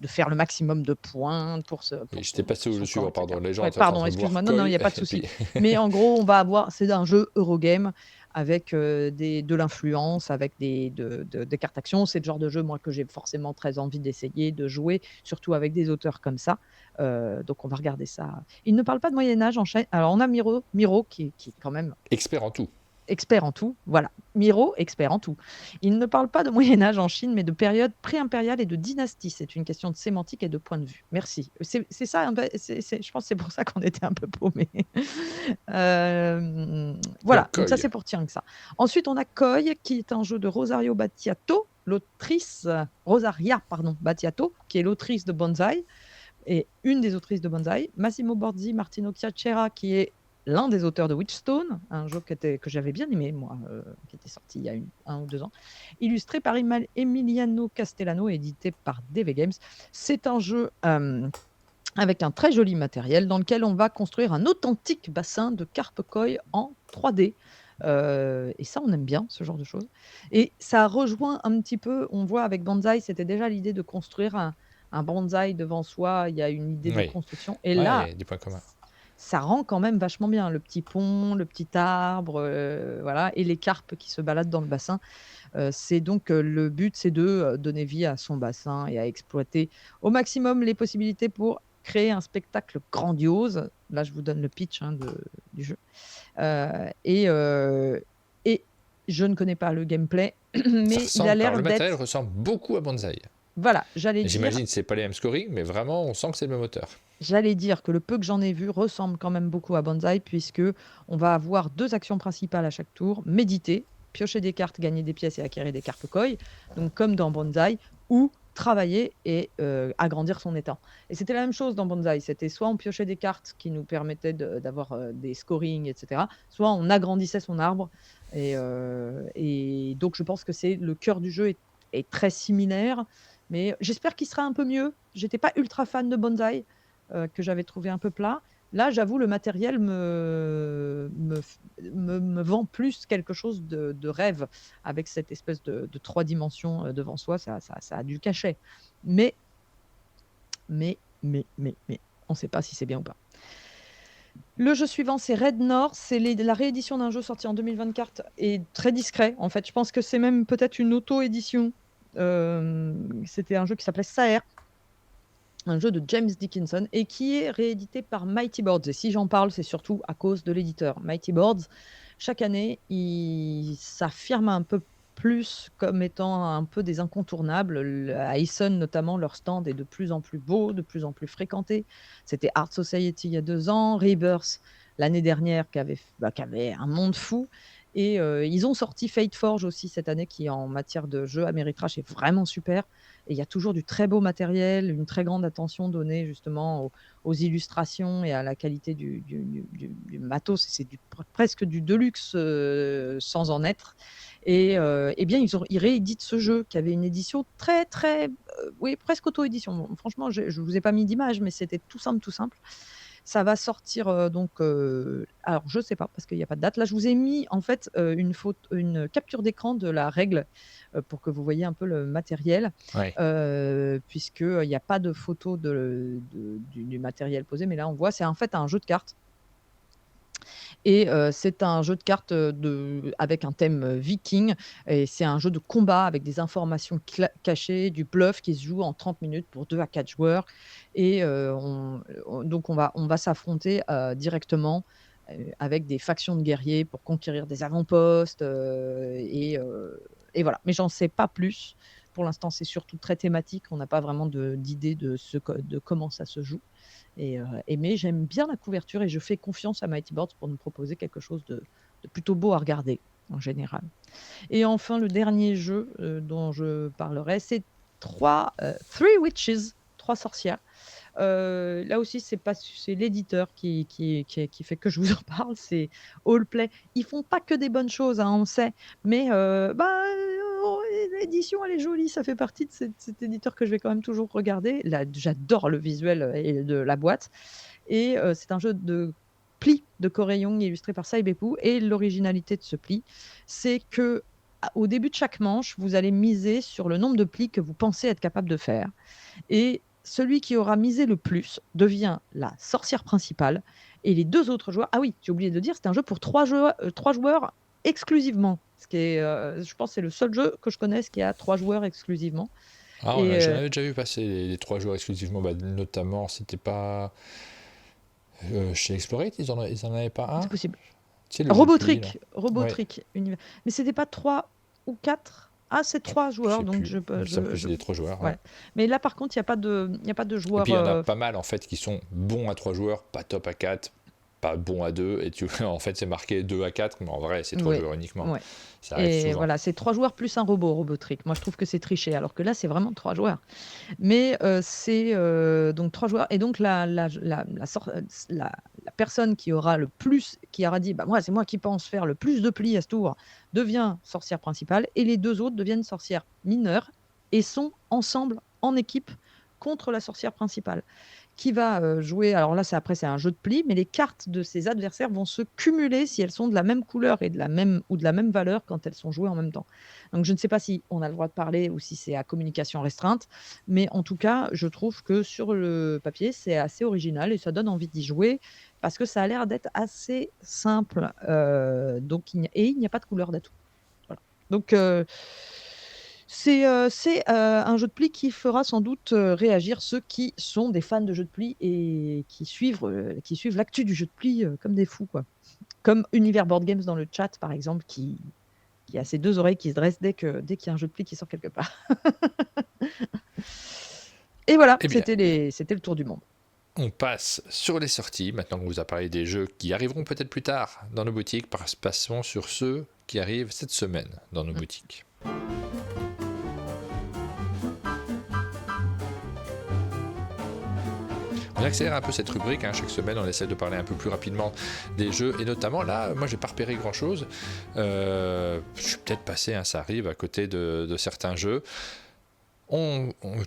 S2: faire le maximum de points pour ce.
S1: Et je t'ai passé au jeu suivant, pardon. Les gens
S2: pardon, excuse-moi. Non, il n'y a pas de souci. Mais en gros, c'est un jeu Eurogame avec de l'influence, avec des cartes actions. C'est le genre de jeu, moi, que j'ai forcément très envie d'essayer, de jouer, surtout avec des auteurs comme ça. Donc, on va regarder ça. Il ne parle pas de Moyen-Âge en Chine. Alors, on a Miro qui est quand même.
S1: Expert en tout.
S2: Expert en tout, voilà. Miro, expert en tout. Il ne parle pas de Moyen-Âge en Chine, mais de période pré-impériale et de dynastie. C'est une question de sémantique et de point de vue. Merci. C'est ça, je pense que c'est pour ça qu'on était un peu paumés. Voilà, donc ça c'est pour Tianxia. Ensuite, on a Koi, qui est un jeu de Rosaria Battiato, qui est l'autrice de Banzai, Et une des autrices de Banzai, Massimo Bordzi, Martino Chiacchiera, qui est l'un des auteurs de Witchstone, un jeu que j'avais bien aimé, moi, qui était sorti il y a 1 ou 2 ans, illustré par Emiliano Castellano, édité par DV Games. C'est un jeu avec un très joli matériel dans lequel on va construire un authentique bassin de carpe koi en 3D. Et ça, on aime bien ce genre de choses. Et ça rejoint un petit peu, on voit avec Banzai, c'était déjà l'idée de construire un bonsaï devant soi, il y a une idée de
S1: Oui.
S2: construction. Et
S1: Ouais, il
S2: là,
S1: y a des points communs.
S2: ça rend quand même vachement bien. Le petit pont, le petit arbre, voilà, et les carpes qui se baladent dans le bassin. C'est donc le but, c'est de donner vie à son bassin et à exploiter au maximum les possibilités pour créer un spectacle grandiose. Là, je vous donne le pitch hein, du jeu. Et je ne connais pas le gameplay, mais il a l'air
S1: Le matériel
S2: d'être.
S1: ressemble beaucoup à Banzai.
S2: Voilà, j'allais dire.
S1: J'imagine que c'est pas les mêmes scoring, mais vraiment, on sent que c'est le même moteur.
S2: J'allais dire que le peu que j'en ai vu ressemble quand même beaucoup à Banzai, puisque on va avoir 2 actions principales à chaque tour: méditer, piocher des cartes, gagner des pièces et acquérir des cartes koi, donc comme dans Banzai, ou travailler et agrandir son étang. Et c'était la même chose dans Banzai, c'était soit on piochait des cartes qui nous permettaient d'avoir des scorings, etc., soit on agrandissait son arbre. Et donc je pense que c'est le cœur du jeu est très similaire, mais j'espère qu'il sera un peu mieux. J'étais pas ultra fan de Banzai, que j'avais trouvé un peu plat. Là, j'avoue, le matériel me vend plus quelque chose de rêve, avec cette espèce de 3 dimensions devant soi, ça a du cachet. Mais, on ne sait pas si c'est bien ou pas. Le jeu suivant, c'est Red North, c'est la réédition d'un jeu sorti en 2024 et très discret. En fait, je pense que c'est même peut-être une auto-édition. C'était un jeu qui s'appelait Saer, un jeu de James Dickinson et qui est réédité par Mighty Boards. Et si j'en parle, c'est surtout à cause de l'éditeur. Mighty Boards, chaque année, il s'affirme un peu plus comme étant un peu des incontournables. À Essen, notamment, leur stand est de plus en plus beau, de plus en plus fréquenté. C'était Art Society il y a 2 ans, Rebirth l'année dernière qui avait un monde fou. Et ils ont sorti Fate Forge aussi cette année, qui en matière de jeu Ameritrash est vraiment super. Et il y a toujours du très beau matériel, une très grande attention donnée justement aux illustrations et à la qualité du matos. C'est presque du deluxe sans en être. Et bien, ils rééditent ce jeu qui avait une édition très, très, oui, presque auto-édition. Bon, franchement, je ne vous ai pas mis d'image, mais c'était tout simple, tout simple. Ça va sortir donc, alors je sais pas parce qu'il y a pas de date. Là, je vous ai mis en fait, une capture d'écran de la règle, pour que vous voyez un peu le matériel,
S1: Ouais.
S2: puisqu'il y a pas de photo du matériel posé, mais là on voit, c'est en fait un jeu de cartes. Et c'est un jeu de cartes, avec un thème, viking, et c'est un jeu de combat avec des informations cachées, du bluff qui se joue en 30 minutes pour 2 à 4 joueurs. Et donc on va s'affronter, directement, avec des factions de guerriers pour conquérir des avant-postes, et voilà. Mais j'en sais pas plus. Pour l'instant, c'est surtout très thématique. On n'a pas vraiment d'idée de comment ça se joue. Mais j'aime bien la couverture et je fais confiance à Mighty Boards pour nous proposer quelque chose de plutôt beau à regarder, en général. Et enfin, le dernier jeu dont je parlerai, c'est Three Witches, 3 sorcières. Là aussi, c'est l'éditeur qui fait que je vous en parle, c'est Allplay. Ils font pas que des bonnes choses, hein, on sait, mais l'édition, elle est jolie, ça fait partie de cet éditeur que je vais quand même toujours regarder. Là, j'adore le visuel et de la boîte. Et c'est un jeu de pli de Corey Young illustré par Sai Beppu. Et l'originalité de ce pli, c'est que au début de chaque manche, vous allez miser sur le nombre de plis que vous pensez être capable de faire. Et celui qui aura misé le plus devient la sorcière principale. Et les 2 autres joueurs... Ah oui, j'ai oublié de dire, c'est un jeu pour 3 joueurs exclusivement. Ce qui est, je pense que c'est le seul jeu que je connaisse qui a 3 joueurs exclusivement.
S1: Ah,
S2: Et,
S1: j'en avais déjà vu passer les 3 joueurs exclusivement, notamment, c'était pas chez Explorate, ils en avaient pas un.
S2: c'est possible.
S1: Tu sais, le jeu de pli, là.
S2: Robotrick Univers. Mais c'était pas 3 ou 4? Ah, c'est 3 joueurs,
S1: sais
S2: donc
S1: plus. Il me semble que c'est des 3 joueurs.
S2: ouais. Mais là, par contre, il y a pas de
S1: Et
S2: joueurs.
S1: puis il y en a pas mal en fait qui sont bons à 3 joueurs, pas top à 4. pas bon à 2, et en fait c'est marqué 2 à 4, mais en vrai c'est 3
S2: Ouais,
S1: joueurs uniquement.
S2: ouais.
S1: Ça arrive
S2: Et
S1: souvent.
S2: voilà, c'est 3 joueurs plus un robot, Robotrick. Moi, je trouve que c'est triché, alors que là, c'est vraiment 3 joueurs. Mais c'est donc 3 joueurs. Et donc, la personne qui aura le plus, qui aura dit, bah, moi, c'est moi qui pense faire le plus de plis à ce tour, devient sorcière principale. Et les 2 autres deviennent sorcières mineures et sont ensemble, en équipe, contre la sorcière principale. Qui va jouer, alors là, c'est un jeu de plis, mais les cartes de ses adversaires vont se cumuler si elles sont de la même couleur et de la même valeur quand elles sont jouées en même temps. Donc je ne sais pas si on a le droit de parler ou si c'est à communication restreinte, mais en tout cas, je trouve que sur le papier, c'est assez original et ça donne envie d'y jouer parce que ça a l'air d'être assez simple, donc il n'y a pas de couleur d'atout. Voilà. Donc c'est un jeu de pli qui fera sans doute, réagir ceux qui sont des fans de jeux de pli et qui suivent l'actu du jeu de pli, comme des fous, quoi. Comme Univers Board Games dans le chat, par exemple, qui a ses 2 oreilles qui se dressent dès qu'il y a un jeu de pli qui sort quelque part. Et voilà,
S1: Eh bien,
S2: c'était le tour du monde.
S1: on passe sur les sorties. Maintenant qu'on vous a parlé des jeux qui arriveront peut-être plus tard dans nos boutiques, passons sur ceux qui arrivent cette semaine dans nos boutiques. On accélère un peu cette rubrique, chaque semaine on essaie de parler un peu plus rapidement des jeux, et notamment là, moi j'ai pas repéré grand chose, je suis peut-être passé, ça arrive, à côté de certains jeux.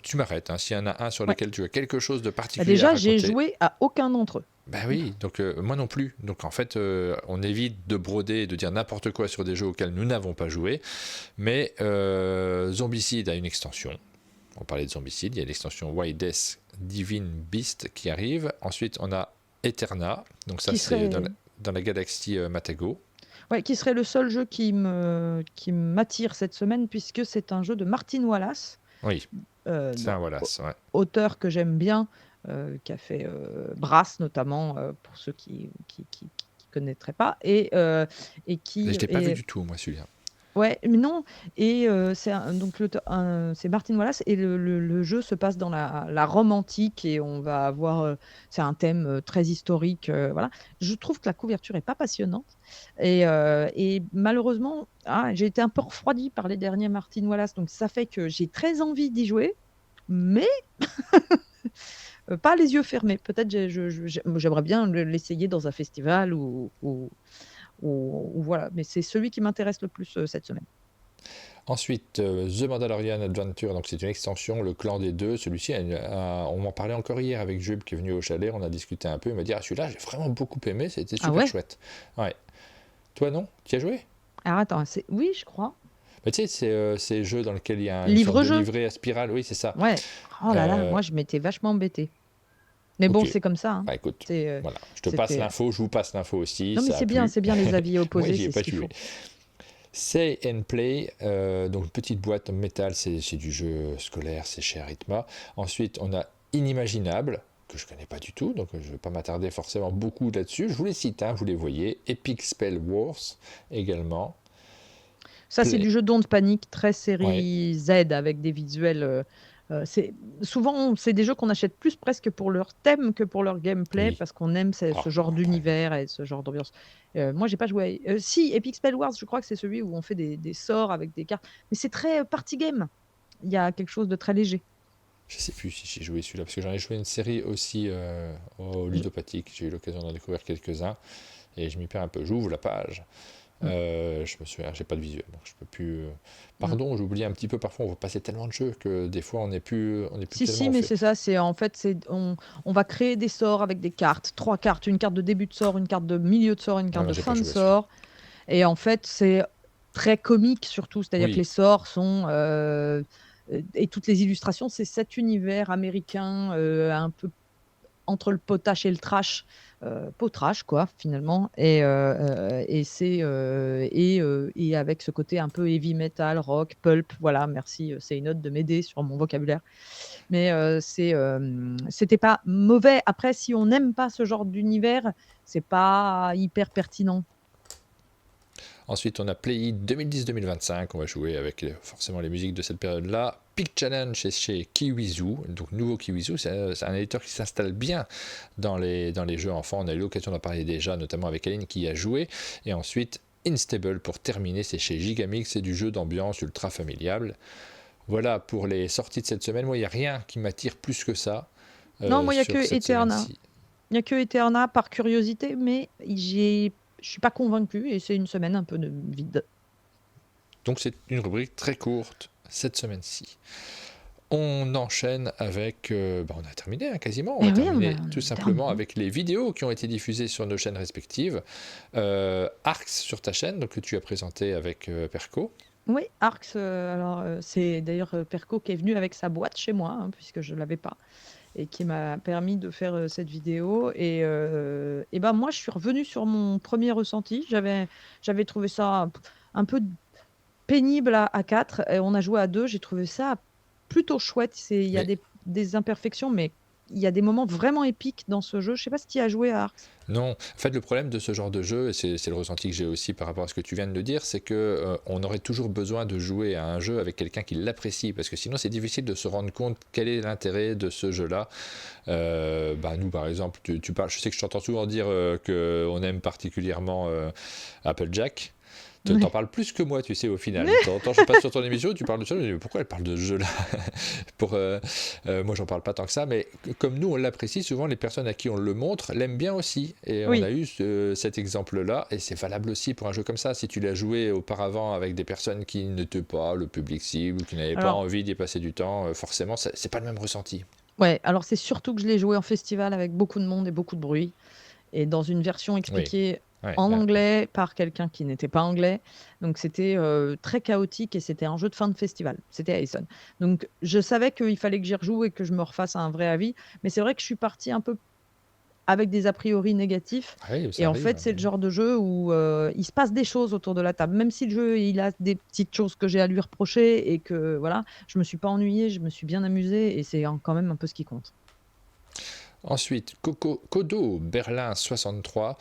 S1: Tu m'arrêtes, s'il y en a un sur lequel tu as quelque chose de
S2: Bah,
S1: particulier à
S2: déjà,
S1: raconter.
S2: j'ai joué à aucun d'entre eux.
S1: Ben oui, donc moi non plus. Donc en fait, on évite de broder et de dire n'importe quoi sur des jeux auxquels nous n'avons pas joué. Mais Zombicide a une extension. On parlait de Zombicide, il y a l'extension Wild Death Divine Beast qui arrive. Ensuite, on a Eterna. Donc ça, c'est dans la galaxie Matago.
S2: Ouais, qui serait le seul jeu qui m'attire cette semaine, puisque c'est un jeu de Martin Wallace.
S1: Oui, c'est un Wallace, ouais.
S2: Auteur que j'aime bien, qui a fait Brass notamment, pour ceux qui connaîtraient pas, et qui.
S1: Je l'ai pas vu du tout, moi, celui-là.
S2: Ouais, mais non, et c'est Martin Wallace, et le jeu se passe dans la Rome antique, et on va avoir, c'est un thème très historique, voilà. Je trouve que la couverture est pas passionnante, et malheureusement, j'ai été un peu refroidie par les derniers Martin Wallace, donc ça fait que j'ai très envie d'y jouer, mais pas les yeux fermés. Peut-être j'aimerais bien l'essayer dans un festival ou voilà, mais c'est celui qui m'intéresse le plus cette semaine.
S1: Ensuite, The Mandalorian Adventure, donc c'est une extension, le clan des deux. Celui-ci, on m'en parlait encore hier avec Jub qui est venu au chalet, on a discuté un peu, il m'a dit celui-là j'ai vraiment beaucoup aimé, c'était super chouette. Ouais. Toi non? Tu y as joué?
S2: Alors attends, oui, je crois.
S1: Mais tu sais, c'est ces jeux dans lesquels il y a une sorte de livret à spirale, oui c'est ça.
S2: Ouais. Oh là là, moi je m'étais vachement embêtée. Mais bon, c'est comme ça.
S1: Bah écoute, voilà, je te passe l'info, je vous passe l'info aussi.
S2: Non mais c'est bien les avis opposés,
S1: moi,
S2: c'est ce qu'il faut.
S1: Say and Play, donc une petite boîte en métal, c'est du jeu scolaire, c'est chez Arithma. Ensuite, on a Inimaginable, que je connais pas du tout, donc je ne vais pas m'attarder forcément beaucoup là-dessus. Je vous les cite, vous les voyez. Epic Spell Wars également.
S2: Ça, c'est du jeu d'onde panique, très série Z, avec des visuels. Souvent, c'est des jeux qu'on achète plus presque pour leur thème que pour leur gameplay, parce qu'on aime ce genre d'univers et ce genre d'ambiance. Moi, j'ai pas joué. Si, Epic Spell Wars, je crois que c'est celui où on fait des sorts avec des cartes. Mais c'est très party game. Il y a quelque chose de très léger.
S1: Je sais plus si j'ai joué celui-là, parce que j'en ai joué une série aussi au ludopathique. J'ai eu l'occasion d'en découvrir quelques-uns et je m'y perds un peu. J'ouvre la page. Je me souviens, j'ai pas de visuel, donc je peux plus. Pardon, j'oublie un petit peu. Parfois, on va passer tellement de jeux que des fois, on n'est plus tellement.
S2: Si, mais c'est ça. On va créer des sorts avec des cartes, 3 cartes, une carte de début de sort, une carte de milieu de sort, une carte de fin de sort. Et en fait, c'est très comique surtout, c'est-à-dire que les sorts sont et toutes les illustrations, c'est cet univers américain un peu entre le potache et le trash. Potrash quoi finalement, et c'est et avec ce côté un peu heavy metal, rock, pulp, voilà, merci, c'est une note de m'aider sur mon vocabulaire, mais c'était pas mauvais. Après, si on n'aime pas ce genre d'univers, c'est pas hyper pertinent.
S1: Ensuite, on a Play 2010-2025, on va jouer avec forcément les musiques de cette période-là. Peak Challenge, c'est chez Kiwizu, donc nouveau Kiwizu, c'est un éditeur qui s'installe bien dans les jeux enfants. On a eu l'occasion d'en parler déjà, notamment avec Aline qui y a joué. Et ensuite, Instable pour terminer, c'est chez Gigamix, c'est du jeu d'ambiance ultra familial. Voilà pour les sorties de cette semaine. Moi, il n'y a rien qui m'attire plus que ça
S2: Non, moi, il n'y a
S1: sur
S2: que
S1: cette
S2: Eterna.
S1: semaine-ci.
S2: Il n'y a que Eterna par curiosité, mais je suis pas convaincue et c'est une semaine un peu de vide.
S1: Donc c'est une rubrique très courte cette semaine-ci. On enchaîne avec... on a terminé quasiment. On va terminer tout simplement avec les vidéos qui ont été diffusées sur nos chaînes respectives. Arx sur ta chaîne, donc, que tu as présenté avec Perco.
S2: Oui, Arx, alors c'est d'ailleurs Perco qui est venu avec sa boîte chez moi, hein, puisque je ne l'avais pas, et qui m'a permis de faire cette vidéo. Et ben moi, je suis revenue sur mon premier ressenti. J'avais trouvé ça un peu pénible à 4, et on a joué à 2. J'ai trouvé ça plutôt chouette. Il y a des imperfections, mais il y a des moments vraiment épiques dans ce jeu. Je ne sais pas si tu as joué à Arx.
S1: Non, en fait le problème de ce genre de jeu, et c'est le ressenti que j'ai aussi par rapport à ce que tu viens de le dire, c'est que on aurait toujours besoin de jouer à un jeu avec quelqu'un qui l'apprécie, parce que sinon c'est difficile de se rendre compte quel est l'intérêt de ce jeu-là. Nous par exemple, tu parles, je sais que je t'entends souvent dire qu'on aime particulièrement Applejack. T'en parles plus que moi, tu sais, au final. T'entends, je passe sur ton émission, tu parles de ça, je me dis, mais pourquoi elle parle de ce jeu-là? Moi, j'en parle pas tant que ça, mais comme nous, on l'apprécie, souvent, les personnes à qui on le montre l'aiment bien aussi. Et on a eu cet exemple-là, et c'est valable aussi pour un jeu comme ça. Si tu l'as joué auparavant avec des personnes qui n'étaient pas le public cible, ou qui n'avaient pas envie d'y passer du temps, forcément, c'est pas le même ressenti.
S2: Ouais, alors c'est surtout que je l'ai joué en festival avec beaucoup de monde et beaucoup de bruit, et dans une version expliquée en anglais par quelqu'un qui n'était pas anglais. Donc c'était très chaotique et c'était un jeu de fin de festival. C'était Allison. Donc je savais qu'il fallait que j'y rejoue et que je me refasse un vrai avis. Mais c'est vrai que je suis partie un peu avec des a priori négatifs. Et en fait, c'est le genre de jeu où il se passe des choses autour de la table. Même si le jeu, il a des petites choses que j'ai à lui reprocher et que voilà, je me suis pas ennuyée, je me suis bien amusée et c'est quand même un peu ce qui compte.
S1: Ensuite, Kodo Berlin 63.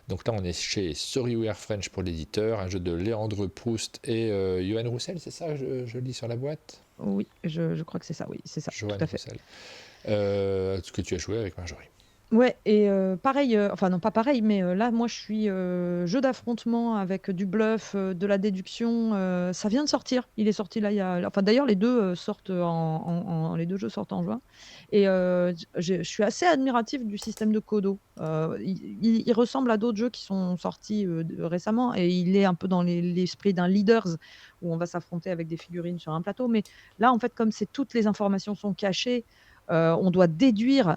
S1: Donc là, on est chez Sorry We Are French pour l'éditeur, un jeu de Léandre Proust et Johan Roussel, c'est ça, je lis sur la boîte?
S2: Oui, je crois que c'est ça, oui, c'est ça,
S1: Johan
S2: tout à fait.
S1: Roussel. Ce que tu as joué avec Marjorie.
S2: Ouais, et pareil, enfin non pas pareil, mais là, moi, je suis jeu d'affrontement avec du bluff, de la déduction. Ça vient de sortir. Il est sorti là, enfin d'ailleurs, les deux sortent les deux jeux sortent en juin. Et je suis assez admiratif du système de Kodo. Il ressemble à d'autres jeux qui sont sortis récemment, et il est un peu dans l'esprit d'un Leaders, où on va s'affronter avec des figurines sur un plateau. Mais là, en fait, comme toutes les informations sont cachées, on doit déduire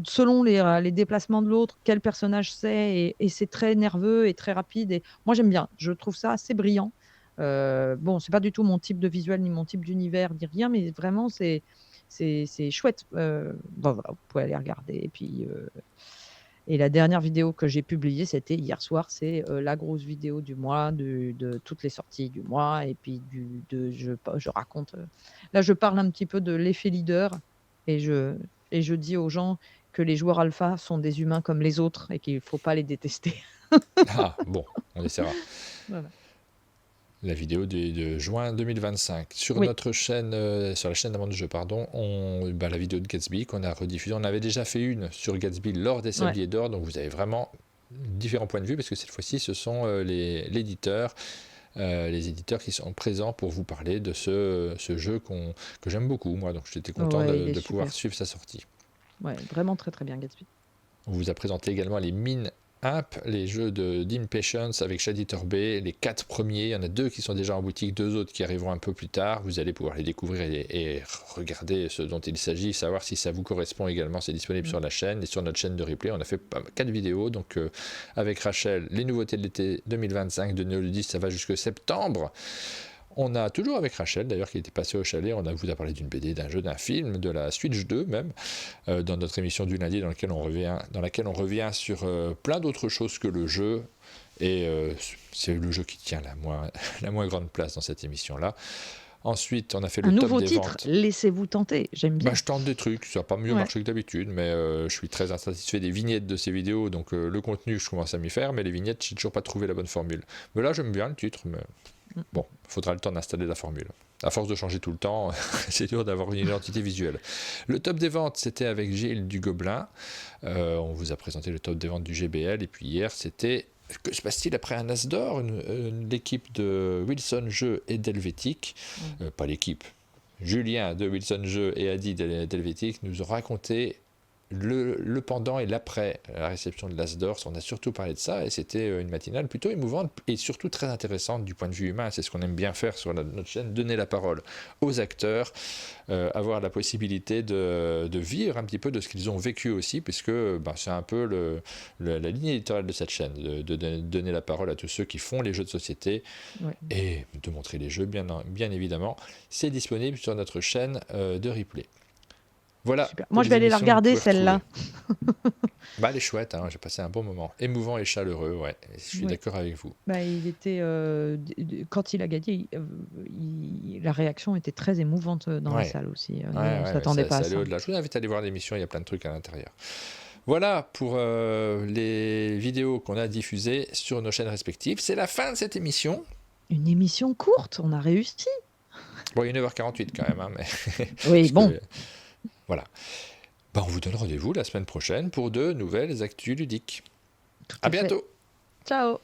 S2: selon les déplacements de l'autre, quel personnage c'est, et c'est très nerveux et très rapide. Et moi, j'aime bien. Je trouve ça assez brillant. Bon, c'est pas du tout mon type de visuel, ni mon type d'univers, ni rien, mais vraiment, c'est chouette. Voilà, vous pouvez aller regarder. Et puis, et la dernière vidéo que j'ai publiée, c'était hier soir. C'est la grosse vidéo du mois, de toutes les sorties du mois. Et puis, je raconte. Là, je parle un petit peu de l'effet leader. Et je dis aux gens que les joueurs alpha sont des humains comme les autres et qu'il ne faut pas les détester.
S1: Ah, bon, on essaiera.
S2: Voilà.
S1: La vidéo de juin 2025. Sur notre chaîne, sur la chaîne d'Amande de jeu, pardon, la vidéo de Gatsby qu'on a rediffusée, on avait déjà fait une sur Gatsby lors des Sabliers d'Or, donc vous avez vraiment différents points de vue, parce que cette fois-ci, ce sont les éditeurs qui sont présents pour vous parler de ce jeu que j'aime beaucoup, moi, donc j'étais content de pouvoir suivre sa sortie.
S2: Ouais, vraiment très très bien Gatsby.
S1: On vous a présenté également les Mine Imp, les jeux d'Impatience avec Shaditor B, les 4 premiers, il y en a 2 qui sont déjà en boutique, 2 autres qui arriveront un peu plus tard, vous allez pouvoir les découvrir et regarder ce dont il s'agit, savoir si ça vous correspond également, c'est disponible sur la chaîne et sur notre chaîne de replay, on a fait 4 vidéos, donc avec Rachel, les nouveautés de l'été 2025 de Néoludis, ça va jusque septembre. On a toujours avec Rachel, d'ailleurs, qui était passée au chalet, vous a parlé d'une BD, d'un jeu, d'un film, de la Switch 2 même, dans notre émission du lundi dans laquelle on revient sur plein d'autres choses que le jeu. Et c'est le jeu qui tient la moins grande place dans cette émission-là. Ensuite, on a fait le top des
S2: titre,
S1: ventes.
S2: Laissez-vous tenter, j'aime bien.
S1: Je tente des trucs, ça n'a pas mieux marché que d'habitude, mais je suis très insatisfait des vignettes de ces vidéos, donc le contenu, je commence à m'y faire, mais les vignettes, je n'ai toujours pas trouvé la bonne formule. Mais là, j'aime bien le titre, mais bon, il faudra le temps d'installer la formule. À force de changer tout le temps, c'est dur d'avoir une identité visuelle. Le top des ventes, c'était avec Gilles du Gobelin. On vous a présenté le top des ventes du GBL. Et puis hier, c'était... Que se passe-t-il après un As d'or, l'équipe de Wilson Jeux et d'Helvétique, pas l'équipe, Julien de Wilson Jeux et Adi d'Helvétique nous ont raconté le pendant et l'après la réception de l'As d'or. On a surtout parlé de ça et c'était une matinale plutôt émouvante et surtout très intéressante du point de vue humain. C'est ce qu'on aime bien faire sur notre chaîne, donner la parole aux acteurs, avoir la possibilité de vivre un petit peu de ce qu'ils ont vécu aussi, puisque c'est un peu la ligne éditoriale de cette chaîne, de donner la parole à tous ceux qui font les jeux de société et de montrer les jeux, bien évidemment. C'est disponible sur notre chaîne de replay. Voilà.
S2: Super. Moi, je vais aller la regarder, celle-là.
S1: Elle est chouette, hein, j'ai passé un bon moment. Émouvant et chaleureux, ouais. Je suis d'accord avec vous.
S2: Il était, quand il a gagné, la réaction était très émouvante dans la salle aussi. On ne s'attendait pas à ça.
S1: Je vous invite à aller voir l'émission, il y a plein de trucs à l'intérieur. Voilà pour les vidéos qu'on a diffusées sur nos chaînes respectives. C'est la fin de cette émission.
S2: Une émission courte, on a réussi.
S1: Bon, il est 9h48 quand même. Hein, mais
S2: oui, bon.
S1: Voilà. On vous donne rendez-vous la semaine prochaine pour de nouvelles actus ludiques. À bientôt.
S2: Ciao.